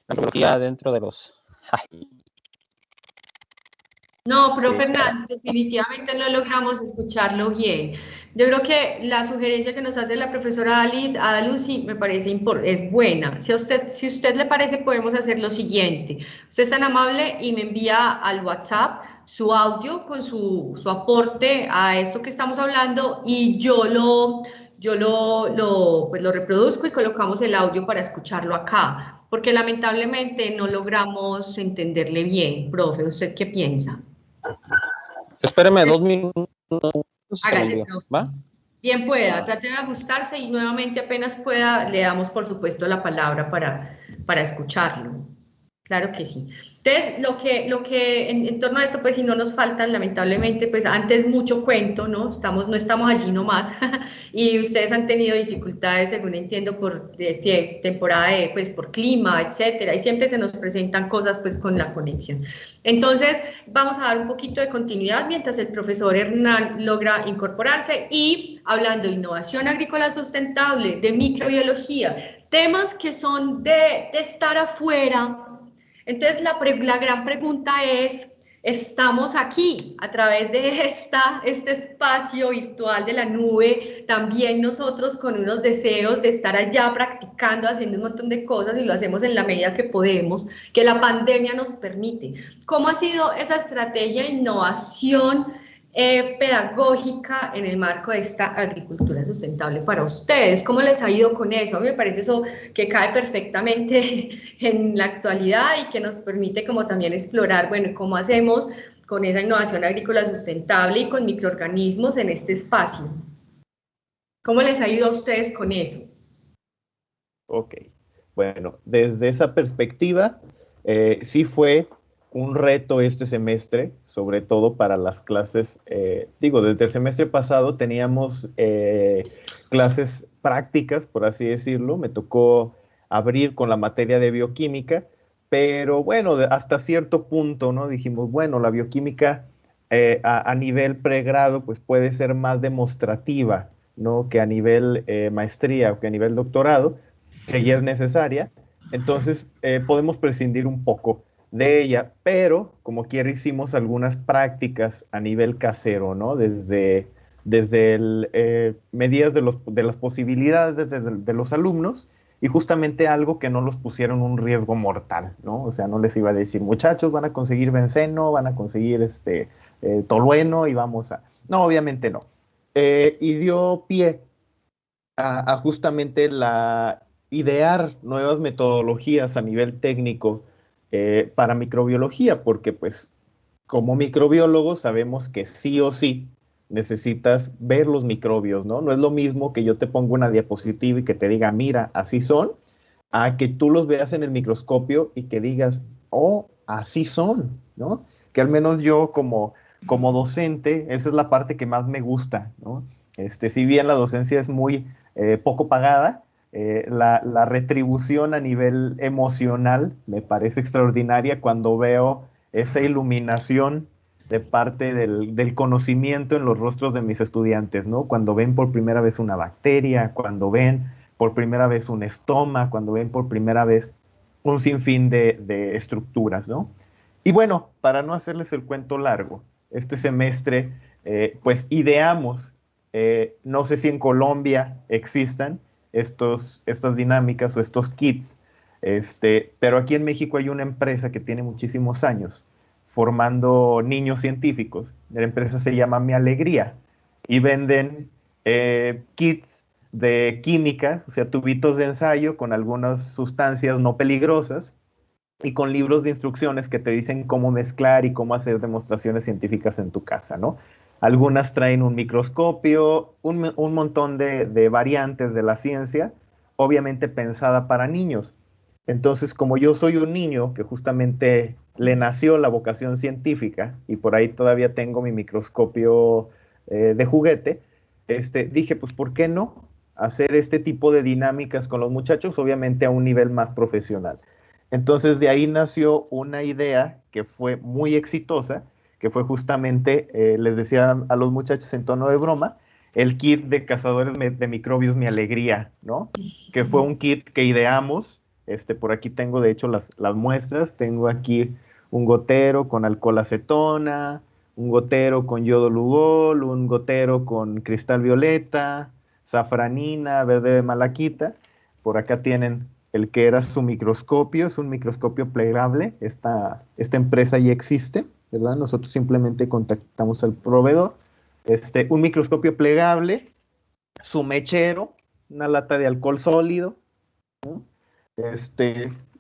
tecnología dentro de los... No, pero Fernando, definitivamente no logramos escucharlo bien. Yo creo que la sugerencia que nos hace la profesora Ada Lucy me parece es buena. Si a usted le parece, podemos hacer lo siguiente. Usted es tan amable y me envía al WhatsApp su audio con su aporte a esto que estamos hablando, y yo lo reproduzco y colocamos el audio para escucharlo acá, porque lamentablemente no logramos entenderle bien. Profe, ¿usted qué piensa? Espéreme 2 minutos. Hágale, ¿va? Bien pueda, trate de ajustarse y nuevamente apenas pueda le damos por supuesto la palabra para escucharlo. Claro que sí. Entonces, lo que en torno a esto, pues si no nos faltan, lamentablemente, pues antes mucho cuento, ¿no? No estamos allí nomás y ustedes han tenido dificultades, según entiendo, por temporada pues por clima, etcétera, y siempre se nos presentan cosas pues con la conexión. Entonces, vamos a dar un poquito de continuidad mientras el profesor Hernán logra incorporarse, y hablando de innovación agrícola sustentable, de microbiología, temas que son de estar afuera. Entonces, la gran pregunta es, estamos aquí a través de este espacio virtual de la nube, también nosotros con unos deseos de estar allá practicando, haciendo un montón de cosas, y lo hacemos en la medida que podemos, que la pandemia nos permite. ¿Cómo ha sido esa estrategia de innovación pedagógica en el marco de esta agricultura sustentable para ustedes. ¿Cómo les ha ido con eso? A mí me parece eso que cae perfectamente en la actualidad y que nos permite como también explorar, bueno, cómo hacemos con esa innovación agrícola sustentable y con microorganismos en este espacio. ¿Cómo les ha ido a ustedes con eso? Ok, bueno, desde esa perspectiva, sí fue un reto este semestre, sobre todo para las clases, desde el semestre pasado teníamos clases prácticas, por así decirlo, me tocó abrir con la materia de bioquímica, pero bueno, hasta cierto punto, ¿no? Dijimos, bueno, la bioquímica a nivel pregrado, pues puede ser más demostrativa, ¿no? Que a nivel maestría o que a nivel doctorado, que ya es necesaria, entonces podemos prescindir un poco de ella, pero como quiera hicimos algunas prácticas a nivel casero, ¿no? Desde medidas de las posibilidades de los alumnos y justamente algo que no los pusieron un riesgo mortal, ¿no? O sea, no les iba a decir, muchachos, van a conseguir benceno, van a conseguir tolueno y vamos a... No, obviamente no. Y dio pie a justamente idear nuevas metodologías a nivel técnico para microbiología, porque pues como microbiólogos sabemos que sí o sí necesitas ver los microbios, ¿no? No es lo mismo que yo te ponga una diapositiva y que te diga, mira, así son, a que tú los veas en el microscopio y que digas, oh, así son, ¿no? Que al menos yo como docente, esa es la parte que más me gusta, ¿no? Si bien la docencia es muy poco pagada, la retribución a nivel emocional me parece extraordinaria cuando veo esa iluminación de parte del conocimiento en los rostros de mis estudiantes, ¿no? Cuando ven por primera vez una bacteria, cuando ven por primera vez un estoma, cuando ven por primera vez un sinfín de estructuras, ¿no? Y bueno, para no hacerles el cuento largo, este semestre pues ideamos, no sé si en Colombia existan estas dinámicas o estos kits, pero aquí en México hay una empresa que tiene muchísimos años formando niños científicos. La empresa se llama Mi Alegría y venden kits de química, o sea, tubitos de ensayo con algunas sustancias no peligrosas y con libros de instrucciones que te dicen cómo mezclar y cómo hacer demostraciones científicas en tu casa, ¿no? Algunas traen un microscopio, un montón de variantes de la ciencia, obviamente pensada para niños. Entonces, como yo soy un niño que justamente le nació la vocación científica y por ahí todavía tengo mi microscopio de juguete, dije, pues, ¿por qué no hacer este tipo de dinámicas con los muchachos? Obviamente a un nivel más profesional. Entonces, de ahí nació una idea que fue muy exitosa, que fue justamente, les decía a los muchachos en tono de broma, el kit de cazadores de microbios Mi Alegría, ¿no? Que fue un kit que ideamos. Por aquí tengo, de hecho, las muestras. Tengo aquí un gotero con alcohol acetona, un gotero con yodo lugol, un gotero con cristal violeta, safranina, verde de malaquita. Por acá tienen el que era su microscopio, es un microscopio plegable. Esta empresa ya existe, ¿verdad? Nosotros simplemente contactamos al proveedor. Un microscopio plegable, su mechero, una lata de alcohol sólido, ¿no?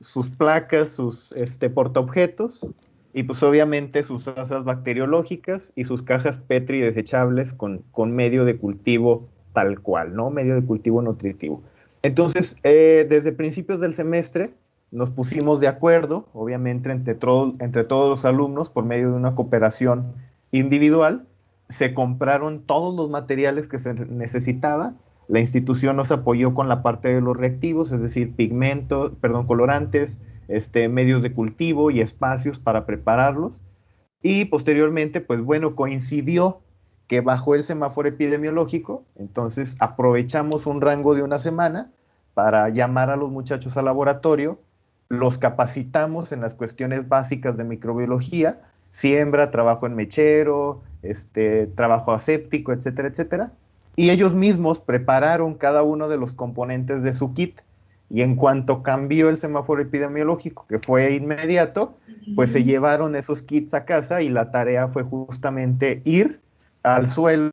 Sus placas, sus portaobjetos y pues obviamente sus asas bacteriológicas y sus cajas Petri desechables con medio de cultivo tal cual, ¿no? Medio de cultivo nutritivo. Entonces, desde principios del semestre nos pusimos de acuerdo, obviamente entre todos los alumnos por medio de una cooperación individual, se compraron todos los materiales que se necesitaba. La institución nos apoyó con la parte de los reactivos, es decir, colorantes, medios de cultivo y espacios para prepararlos. Y posteriormente, pues bueno, coincidió que bajó el semáforo epidemiológico, entonces aprovechamos un rango de una semana para llamar a los muchachos al laboratorio, los capacitamos en las cuestiones básicas de microbiología, siembra, trabajo en mechero, trabajo aséptico, etcétera, etcétera. Y ellos mismos prepararon cada uno de los componentes de su kit. Y en cuanto cambió el semáforo epidemiológico, que fue inmediato, pues se llevaron esos kits a casa y la tarea fue justamente ir al suelo,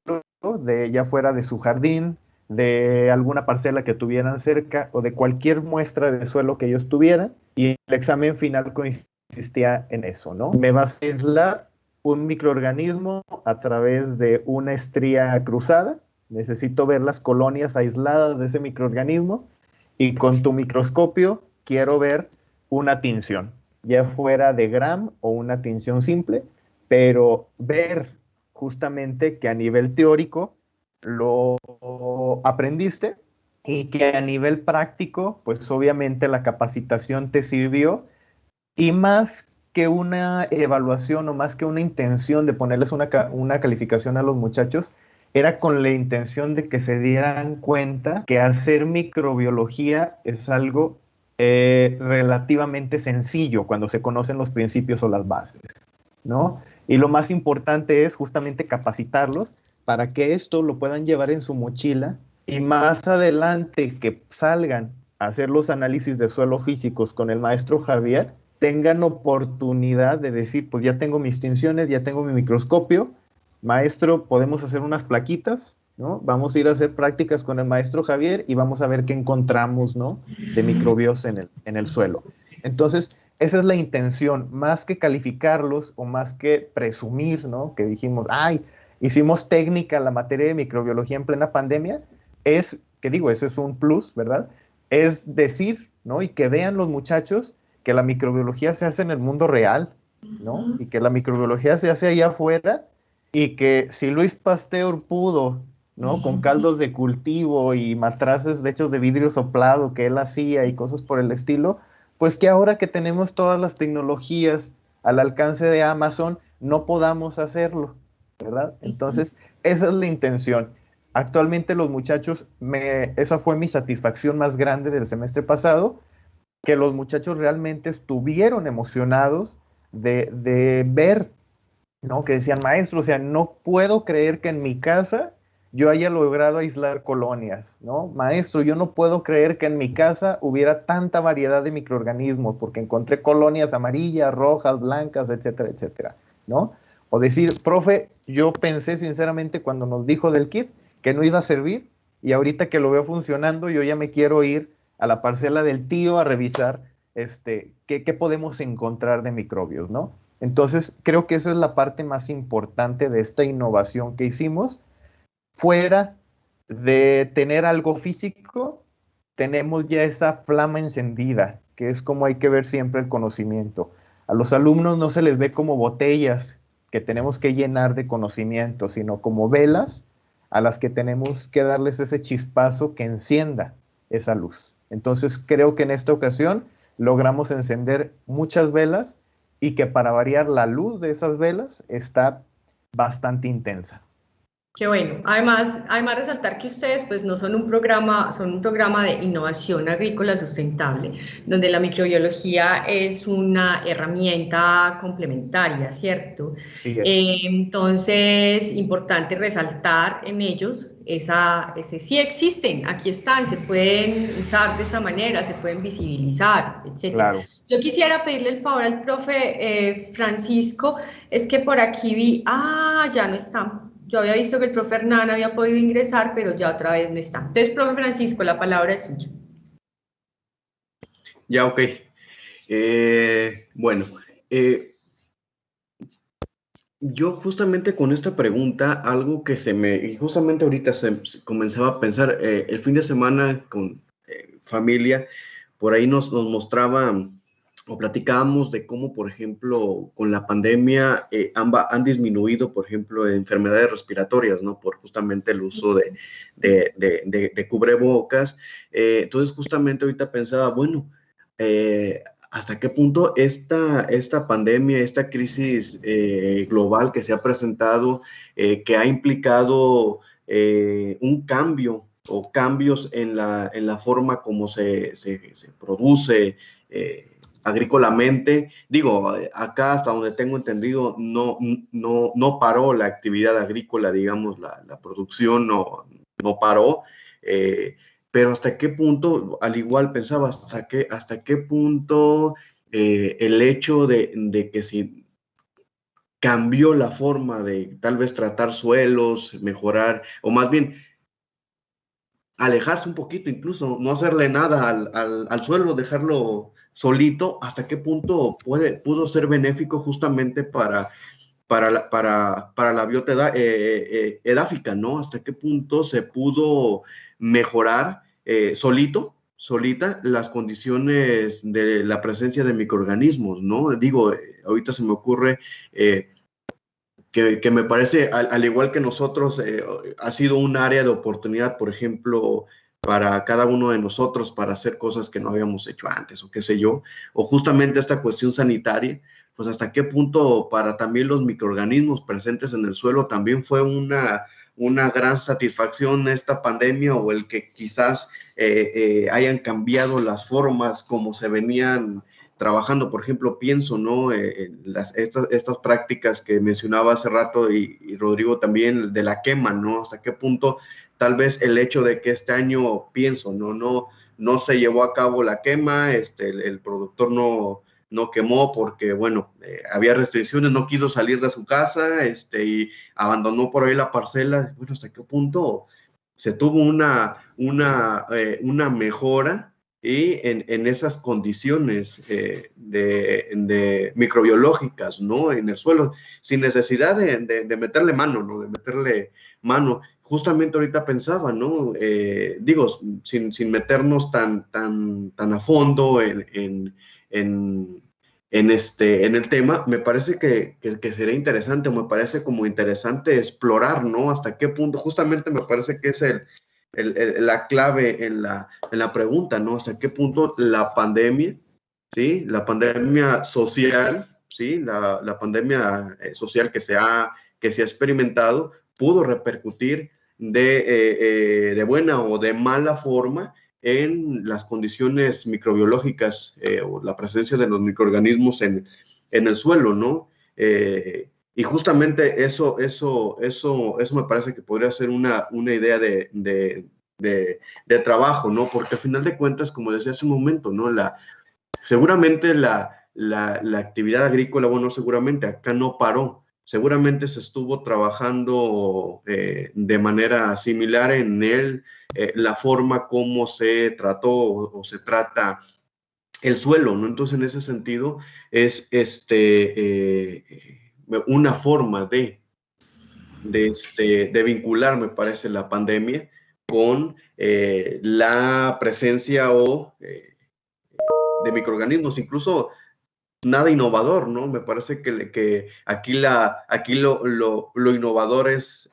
ya fuera de su jardín, de alguna parcela que tuvieran cerca o de cualquier muestra de suelo que ellos tuvieran, y el examen final consistía en eso, ¿no? Me vas a aislar un microorganismo a través de una estría cruzada, necesito ver las colonias aisladas de ese microorganismo, y con tu microscopio quiero ver una tinción, ya fuera de Gram o una tinción simple, pero ver justamente que a nivel teórico lo aprendiste y que a nivel práctico, pues obviamente la capacitación te sirvió, y más que una evaluación o más que una intención de ponerles una calificación a los muchachos, era con la intención de que se dieran cuenta que hacer microbiología es algo relativamente sencillo cuando se conocen los principios o las bases, ¿no? Y lo más importante es justamente capacitarlos para que esto lo puedan llevar en su mochila y más adelante que salgan a hacer los análisis de suelo físicos con el maestro Javier, tengan oportunidad de decir, pues ya tengo mis tinciones, ya tengo mi microscopio, maestro, podemos hacer unas plaquitas, ¿no? Vamos a ir a hacer prácticas con el maestro Javier y vamos a ver qué encontramos, ¿no? De microbios en el suelo. Entonces, esa es la intención, más que calificarlos o más que presumir, ¿no? Que dijimos, ay, hicimos técnica la materia de microbiología en plena pandemia, es, que digo, ese es un plus, ¿verdad? Es decir, ¿no? Y que vean los muchachos que la microbiología se hace en el mundo real, ¿no? Y que la microbiología se hace allá afuera, y que si Luis Pasteur pudo, ¿no? Con caldos de cultivo y matraces de hechos de vidrio soplado que él hacía y cosas por el estilo, pues que ahora que tenemos todas las tecnologías al alcance de Amazon, no podamos hacerlo, ¿verdad? Entonces, esa es la intención. Actualmente los muchachos, esa fue mi satisfacción más grande del semestre pasado, que los muchachos realmente estuvieron emocionados de ver, ¿no? Que decían, maestro, o sea, no puedo creer que en mi casa yo haya logrado aislar colonias, ¿no? Maestro, yo no puedo creer que en mi casa hubiera tanta variedad de microorganismos, porque encontré colonias amarillas, rojas, blancas, etcétera, etcétera, ¿no? O decir, profe, yo pensé sinceramente cuando nos dijo del kit que no iba a servir, y ahorita que lo veo funcionando, yo ya me quiero ir a la parcela del tío a revisar qué podemos encontrar de microbios, ¿no? Entonces, creo que esa es la parte más importante de esta innovación que hicimos. Fuera de tener algo físico, tenemos ya esa flama encendida, que es como hay que ver siempre el conocimiento. A los alumnos no se les ve como botellas que tenemos que llenar de conocimiento, sino como velas a las que tenemos que darles ese chispazo que encienda esa luz. Entonces, creo que en esta ocasión logramos encender muchas velas, y que para variar la luz de esas velas está bastante intensa. Qué bueno. Además resaltar que ustedes pues no son un programa, son un programa de innovación agrícola sustentable, donde la microbiología es una herramienta complementaria, ¿cierto? Sí, Entonces, importante resaltar en ellos ese sí existen, aquí están, se pueden usar de esta manera, se pueden visibilizar, etc. Claro. Yo quisiera pedirle el favor al profe Francisco, es que por aquí vi, ya no está. Yo había visto que el profe Hernán había podido ingresar, pero ya otra vez no está. Entonces, profe Francisco, la palabra es suya. Ya, ok. Bueno, yo justamente con esta pregunta, algo que y justamente ahorita se comenzaba a pensar, el fin de semana con familia, por ahí nos mostraba o platicábamos de cómo, por ejemplo, con la pandemia han disminuido, por ejemplo, enfermedades respiratorias, ¿no? Por justamente el uso de cubrebocas. Entonces, justamente ahorita pensaba, bueno, ¿hasta qué punto esta pandemia, esta crisis global que se ha presentado, que ha implicado un cambio o cambios en la forma como se produce agrícolamente? Digo, acá hasta donde tengo entendido no paró la actividad agrícola, digamos, la producción no paró, pero hasta qué punto, al igual pensaba, hasta qué punto el hecho de que si cambió la forma de tal vez tratar suelos, mejorar, o más bien alejarse un poquito, incluso no hacerle nada al suelo, dejarlo solito, hasta qué punto pudo ser benéfico justamente para la biota edáfica, ¿no? Hasta qué punto se pudo mejorar solita las condiciones de la presencia de microorganismos, ¿no? Digo, ahorita se me ocurre que me parece, al igual que nosotros, ha sido un área de oportunidad, por ejemplo, para cada uno de nosotros, para hacer cosas que no habíamos hecho antes, o qué sé yo, o justamente esta cuestión sanitaria, pues hasta qué punto para también los microorganismos presentes en el suelo también fue una gran satisfacción esta pandemia, o el que quizás hayan cambiado las formas como se venían trabajando. Por ejemplo, pienso, ¿no? Estas prácticas que mencionaba hace rato y Rodrigo también, de la quema, ¿no? Hasta qué punto tal vez el hecho de que este año, pienso, no se llevó a cabo la quema, el productor no quemó porque, bueno, había restricciones, no quiso salir de su casa, y abandonó por ahí la parcela. Bueno, hasta qué punto se tuvo una mejora y en esas condiciones de microbiológicas, ¿no? En el suelo, sin necesidad de meterle mano, ¿no? De meterle mano. Justamente ahorita pensaba, ¿no? Digo, sin meternos tan a fondo en el tema, me parece que sería interesante, me parece como interesante explorar, ¿no? Hasta qué punto, justamente me parece que es la clave en la pregunta, ¿no? Hasta qué punto la pandemia, ¿sí? La pandemia social, ¿sí? La pandemia social que se ha experimentado pudo repercutir de buena o de mala forma en las condiciones microbiológicas, o la presencia de los microorganismos en el suelo, ¿no? Y justamente eso me parece que podría ser una idea de trabajo, ¿no? Porque al final de cuentas, como decía hace un momento, ¿no? Seguramente la actividad agrícola, bueno, seguramente acá no paró. Seguramente se estuvo trabajando de manera similar en la forma como se trató o se trata el suelo, ¿no? Entonces, en ese sentido, es una forma de vincular, me parece, la pandemia con la presencia de microorganismos, incluso nada innovador, ¿no? Me parece que aquí lo innovador es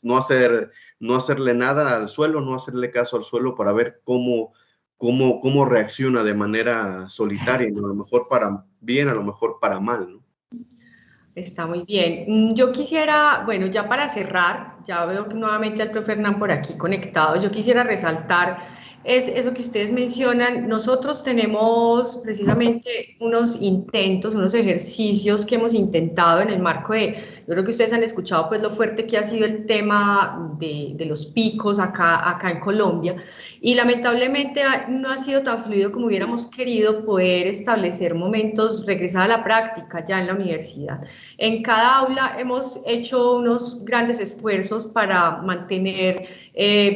no hacerle nada al suelo, no hacerle caso al suelo para ver cómo reacciona de manera solitaria, ¿no? A lo mejor para bien, a lo mejor para mal, ¿no? Está muy bien. Yo quisiera, bueno, ya para cerrar, ya veo que nuevamente al profe Hernán por aquí conectado, yo quisiera resaltar es eso que ustedes mencionan. Nosotros tenemos precisamente unos intentos, unos ejercicios que hemos intentado en el marco yo creo que ustedes han escuchado pues lo fuerte que ha sido el tema de los picos acá en Colombia, y lamentablemente no ha sido tan fluido como hubiéramos querido poder establecer momentos, regresar a la práctica ya en la universidad. En cada aula hemos hecho unos grandes esfuerzos para mantener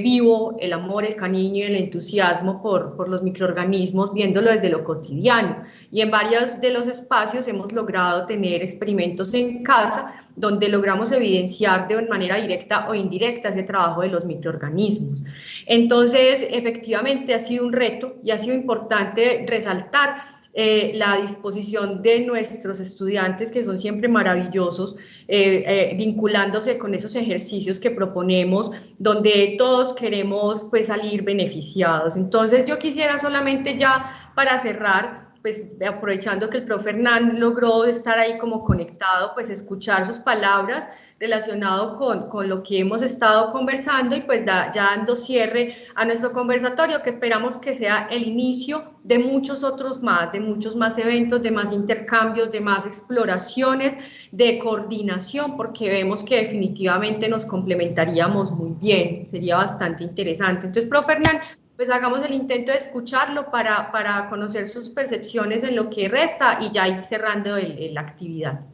vivo el amor, el cariño y el entusiasmo por los microorganismos, viéndolo desde lo cotidiano. Y en varios de los espacios hemos logrado tener experimentos en casa donde logramos evidenciar de manera directa o indirecta ese trabajo de los microorganismos. Entonces, efectivamente ha sido un reto y ha sido importante resaltar la disposición de nuestros estudiantes, que son siempre maravillosos, vinculándose con esos ejercicios que proponemos, donde todos queremos pues salir beneficiados. Entonces yo quisiera solamente ya para cerrar, pues aprovechando que el profe Hernán logró estar ahí como conectado, pues escuchar sus palabras relacionado con lo que hemos estado conversando, y pues ya dando cierre a nuestro conversatorio, que esperamos que sea el inicio de muchos otros más, de muchos más eventos, de más intercambios, de más exploraciones, de coordinación, porque vemos que definitivamente nos complementaríamos muy bien, sería bastante interesante. Entonces, profe Hernán, pues hagamos el intento de escucharlo para conocer sus percepciones en lo que resta y ya ir cerrando la actividad.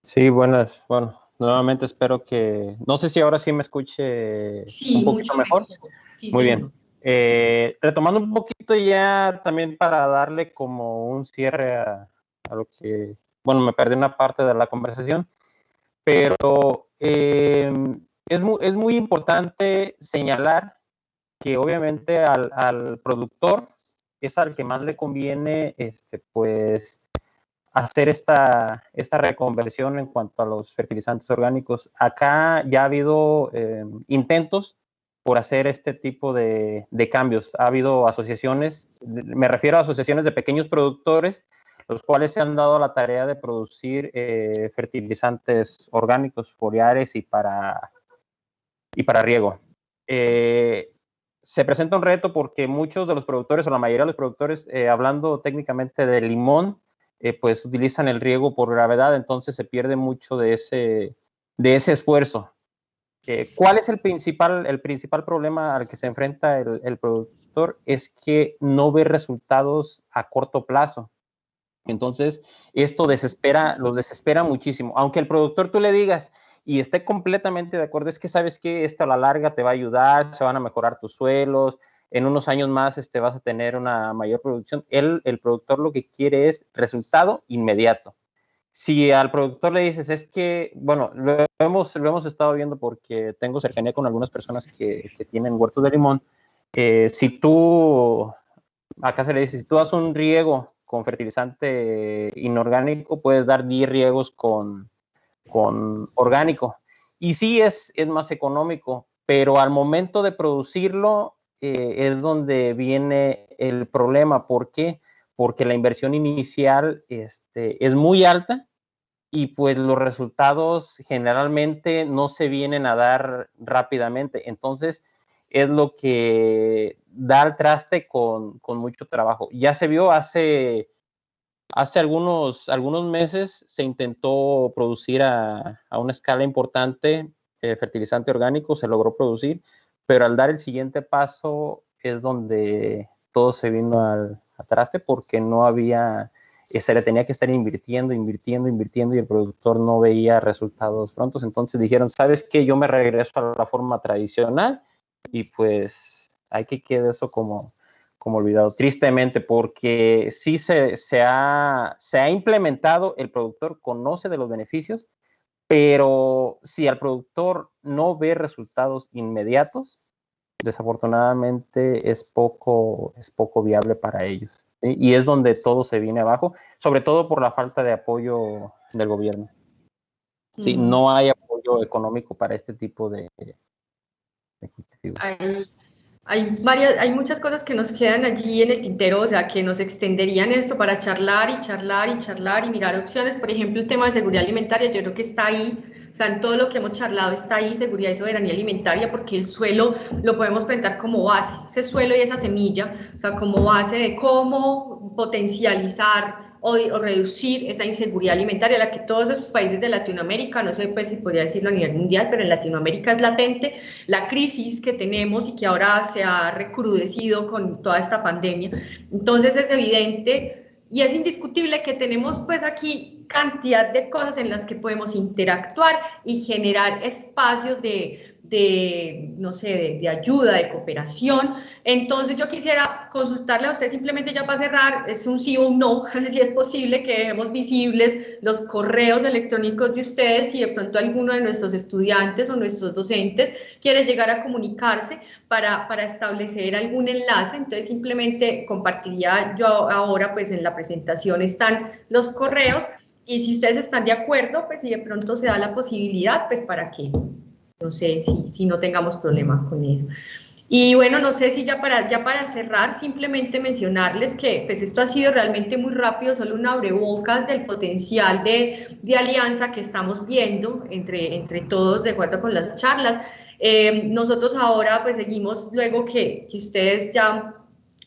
Sí, buenas. Bueno, nuevamente espero que... No sé si ahora sí me escuche Sí, un poquito mucho mejor. mejor. Sí, Muy seguro. bien. Retomando un poquito ya también para darle como un cierre a lo que... Bueno, me perdí una parte de la conversación, pero es muy importante señalar que obviamente al productor es al que más le conviene pues hacer esta reconversión en cuanto a los fertilizantes orgánicos. Acá ya ha habido intentos por hacer este tipo de cambios. Ha habido asociaciones, me refiero a asociaciones de pequeños productores, los cuales se han dado la tarea de producir fertilizantes orgánicos, foliares y para riego. Se presenta un reto porque muchos de los productores, o la mayoría de los productores, hablando técnicamente de limón, pues utilizan el riego por gravedad, entonces se pierde mucho de ese esfuerzo. ¿Cuál es el principal problema al que se enfrenta el productor? Es que no ve resultados a corto plazo. Entonces, esto los desespera muchísimo. Aunque el productor tú le digas y esté completamente de acuerdo, es que sabes que esto a la larga te va a ayudar, se van a mejorar tus suelos, en unos años más vas a tener una mayor producción. El productor lo que quiere es resultado inmediato. Si al productor le dices, es que, bueno, lo hemos estado viendo porque tengo cercanía con algunas personas que tienen huertos de limón. Si tú, acá se le dice, si tú das un riego con fertilizante inorgánico, puedes dar 10 riegos con orgánico. Y sí es más económico, pero al momento de producirlo es donde viene el problema. ¿Por qué? Porque la inversión inicial es muy alta y pues los resultados generalmente no se vienen a dar rápidamente. Entonces es lo que da al traste con mucho trabajo. Ya se vio hace algunos meses, se intentó producir a una escala importante fertilizante orgánico, se logró producir, pero al dar el siguiente paso es donde todo se vino al traste porque no había, se le tenía que estar invirtiendo y el productor no veía resultados prontos. Entonces dijeron, ¿sabes qué? Yo me regreso a la forma tradicional y pues hay que quede eso como olvidado, tristemente, porque sí se ha implementado, el productor conoce de los beneficios, pero si al productor no ve resultados inmediatos, desafortunadamente es poco viable para ellos. ¿Sí? Y es donde todo se viene abajo, sobre todo por la falta de apoyo del gobierno. ¿Sí? No hay apoyo económico para este tipo de cultivos. Hay muchas cosas que nos quedan allí en el tintero, o sea, que nos extenderían esto para charlar y mirar opciones. Por ejemplo, el tema de seguridad alimentaria, yo creo que está ahí, o sea, en todo lo que hemos charlado está ahí, seguridad y soberanía alimentaria, porque el suelo lo podemos plantar como base, ese suelo y esa semilla, o sea, como base de cómo potencializar o reducir esa inseguridad alimentaria, la que todos esos países de Latinoamérica, no sé pues, si podría decirlo a nivel mundial, pero en Latinoamérica es latente la crisis que tenemos y que ahora se ha recrudecido con toda esta pandemia. Entonces es evidente y es indiscutible que tenemos pues aquí cantidad de cosas en las que podemos interactuar y generar espacios no sé, de ayuda, de cooperación. Entonces yo quisiera consultarle a usted simplemente ya para cerrar, es un sí o un no, si es posible que dejemos visibles los correos electrónicos de ustedes si de pronto alguno de nuestros estudiantes o nuestros docentes quiere llegar a comunicarse para establecer algún enlace. Entonces simplemente compartiría yo ahora, pues en la presentación están los correos y si ustedes están de acuerdo, pues si de pronto se da la posibilidad, pues para que no sé si no tengamos problema con eso. Y bueno, no sé si ya para cerrar, simplemente mencionarles que pues esto ha sido realmente muy rápido, solo un abrebocas del potencial de alianza que estamos viendo entre todos de acuerdo con las charlas. Nosotros ahora pues seguimos, luego que ustedes ya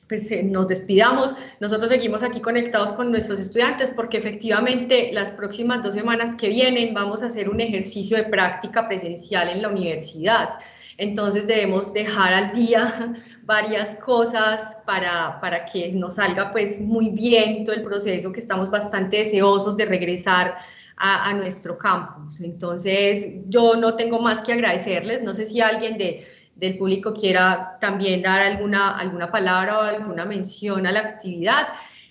pues nos despidamos, nosotros seguimos aquí conectados con nuestros estudiantes porque efectivamente las próximas 2 semanas que vienen vamos a hacer un ejercicio de práctica presencial en la universidad. Entonces debemos dejar al día varias cosas para que nos salga pues muy bien todo el proceso, que estamos bastante deseosos de regresar a nuestro campus. Entonces, yo no tengo más que agradecerles. No sé si alguien del público quiera también dar alguna palabra o alguna mención a la actividad.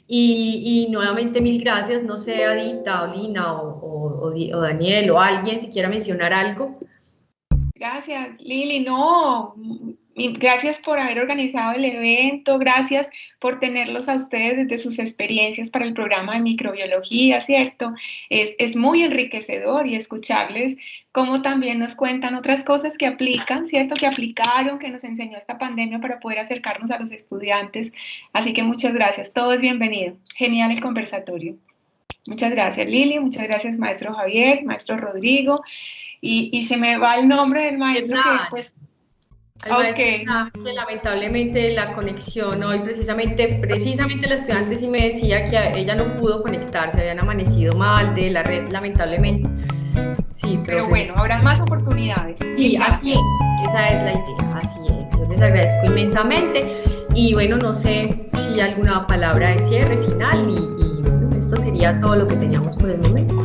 Y nuevamente mil gracias, no sé, Adita, o Lina, o Daniel, o alguien, si quiera mencionar algo. Gracias, Lili. No, gracias por haber organizado el evento, gracias por tenerlos a ustedes desde sus experiencias para el programa de microbiología, ¿cierto? Es muy enriquecedor y escucharles cómo también nos cuentan otras cosas que aplican, ¿cierto? Que aplicaron, que nos enseñó esta pandemia para poder acercarnos a los estudiantes. Así que muchas gracias, todo es bienvenido. Genial el conversatorio. Muchas gracias, Lili, muchas gracias, maestro Javier, maestro Rodrigo. Y se me va el nombre del maestro que pues... El maestro, que lamentablemente la conexión hoy, precisamente la estudiante sí me decía que ella no pudo conectarse, habían amanecido mal de la red, lamentablemente. Sí, pero bueno, habrá más oportunidades. Sí, así es, esa es la idea, así es. Yo les agradezco inmensamente y bueno, no sé si alguna palabra de cierre final y bueno, esto sería todo lo que teníamos por el momento.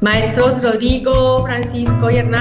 Maestros Rodrigo, Francisco y Hernán.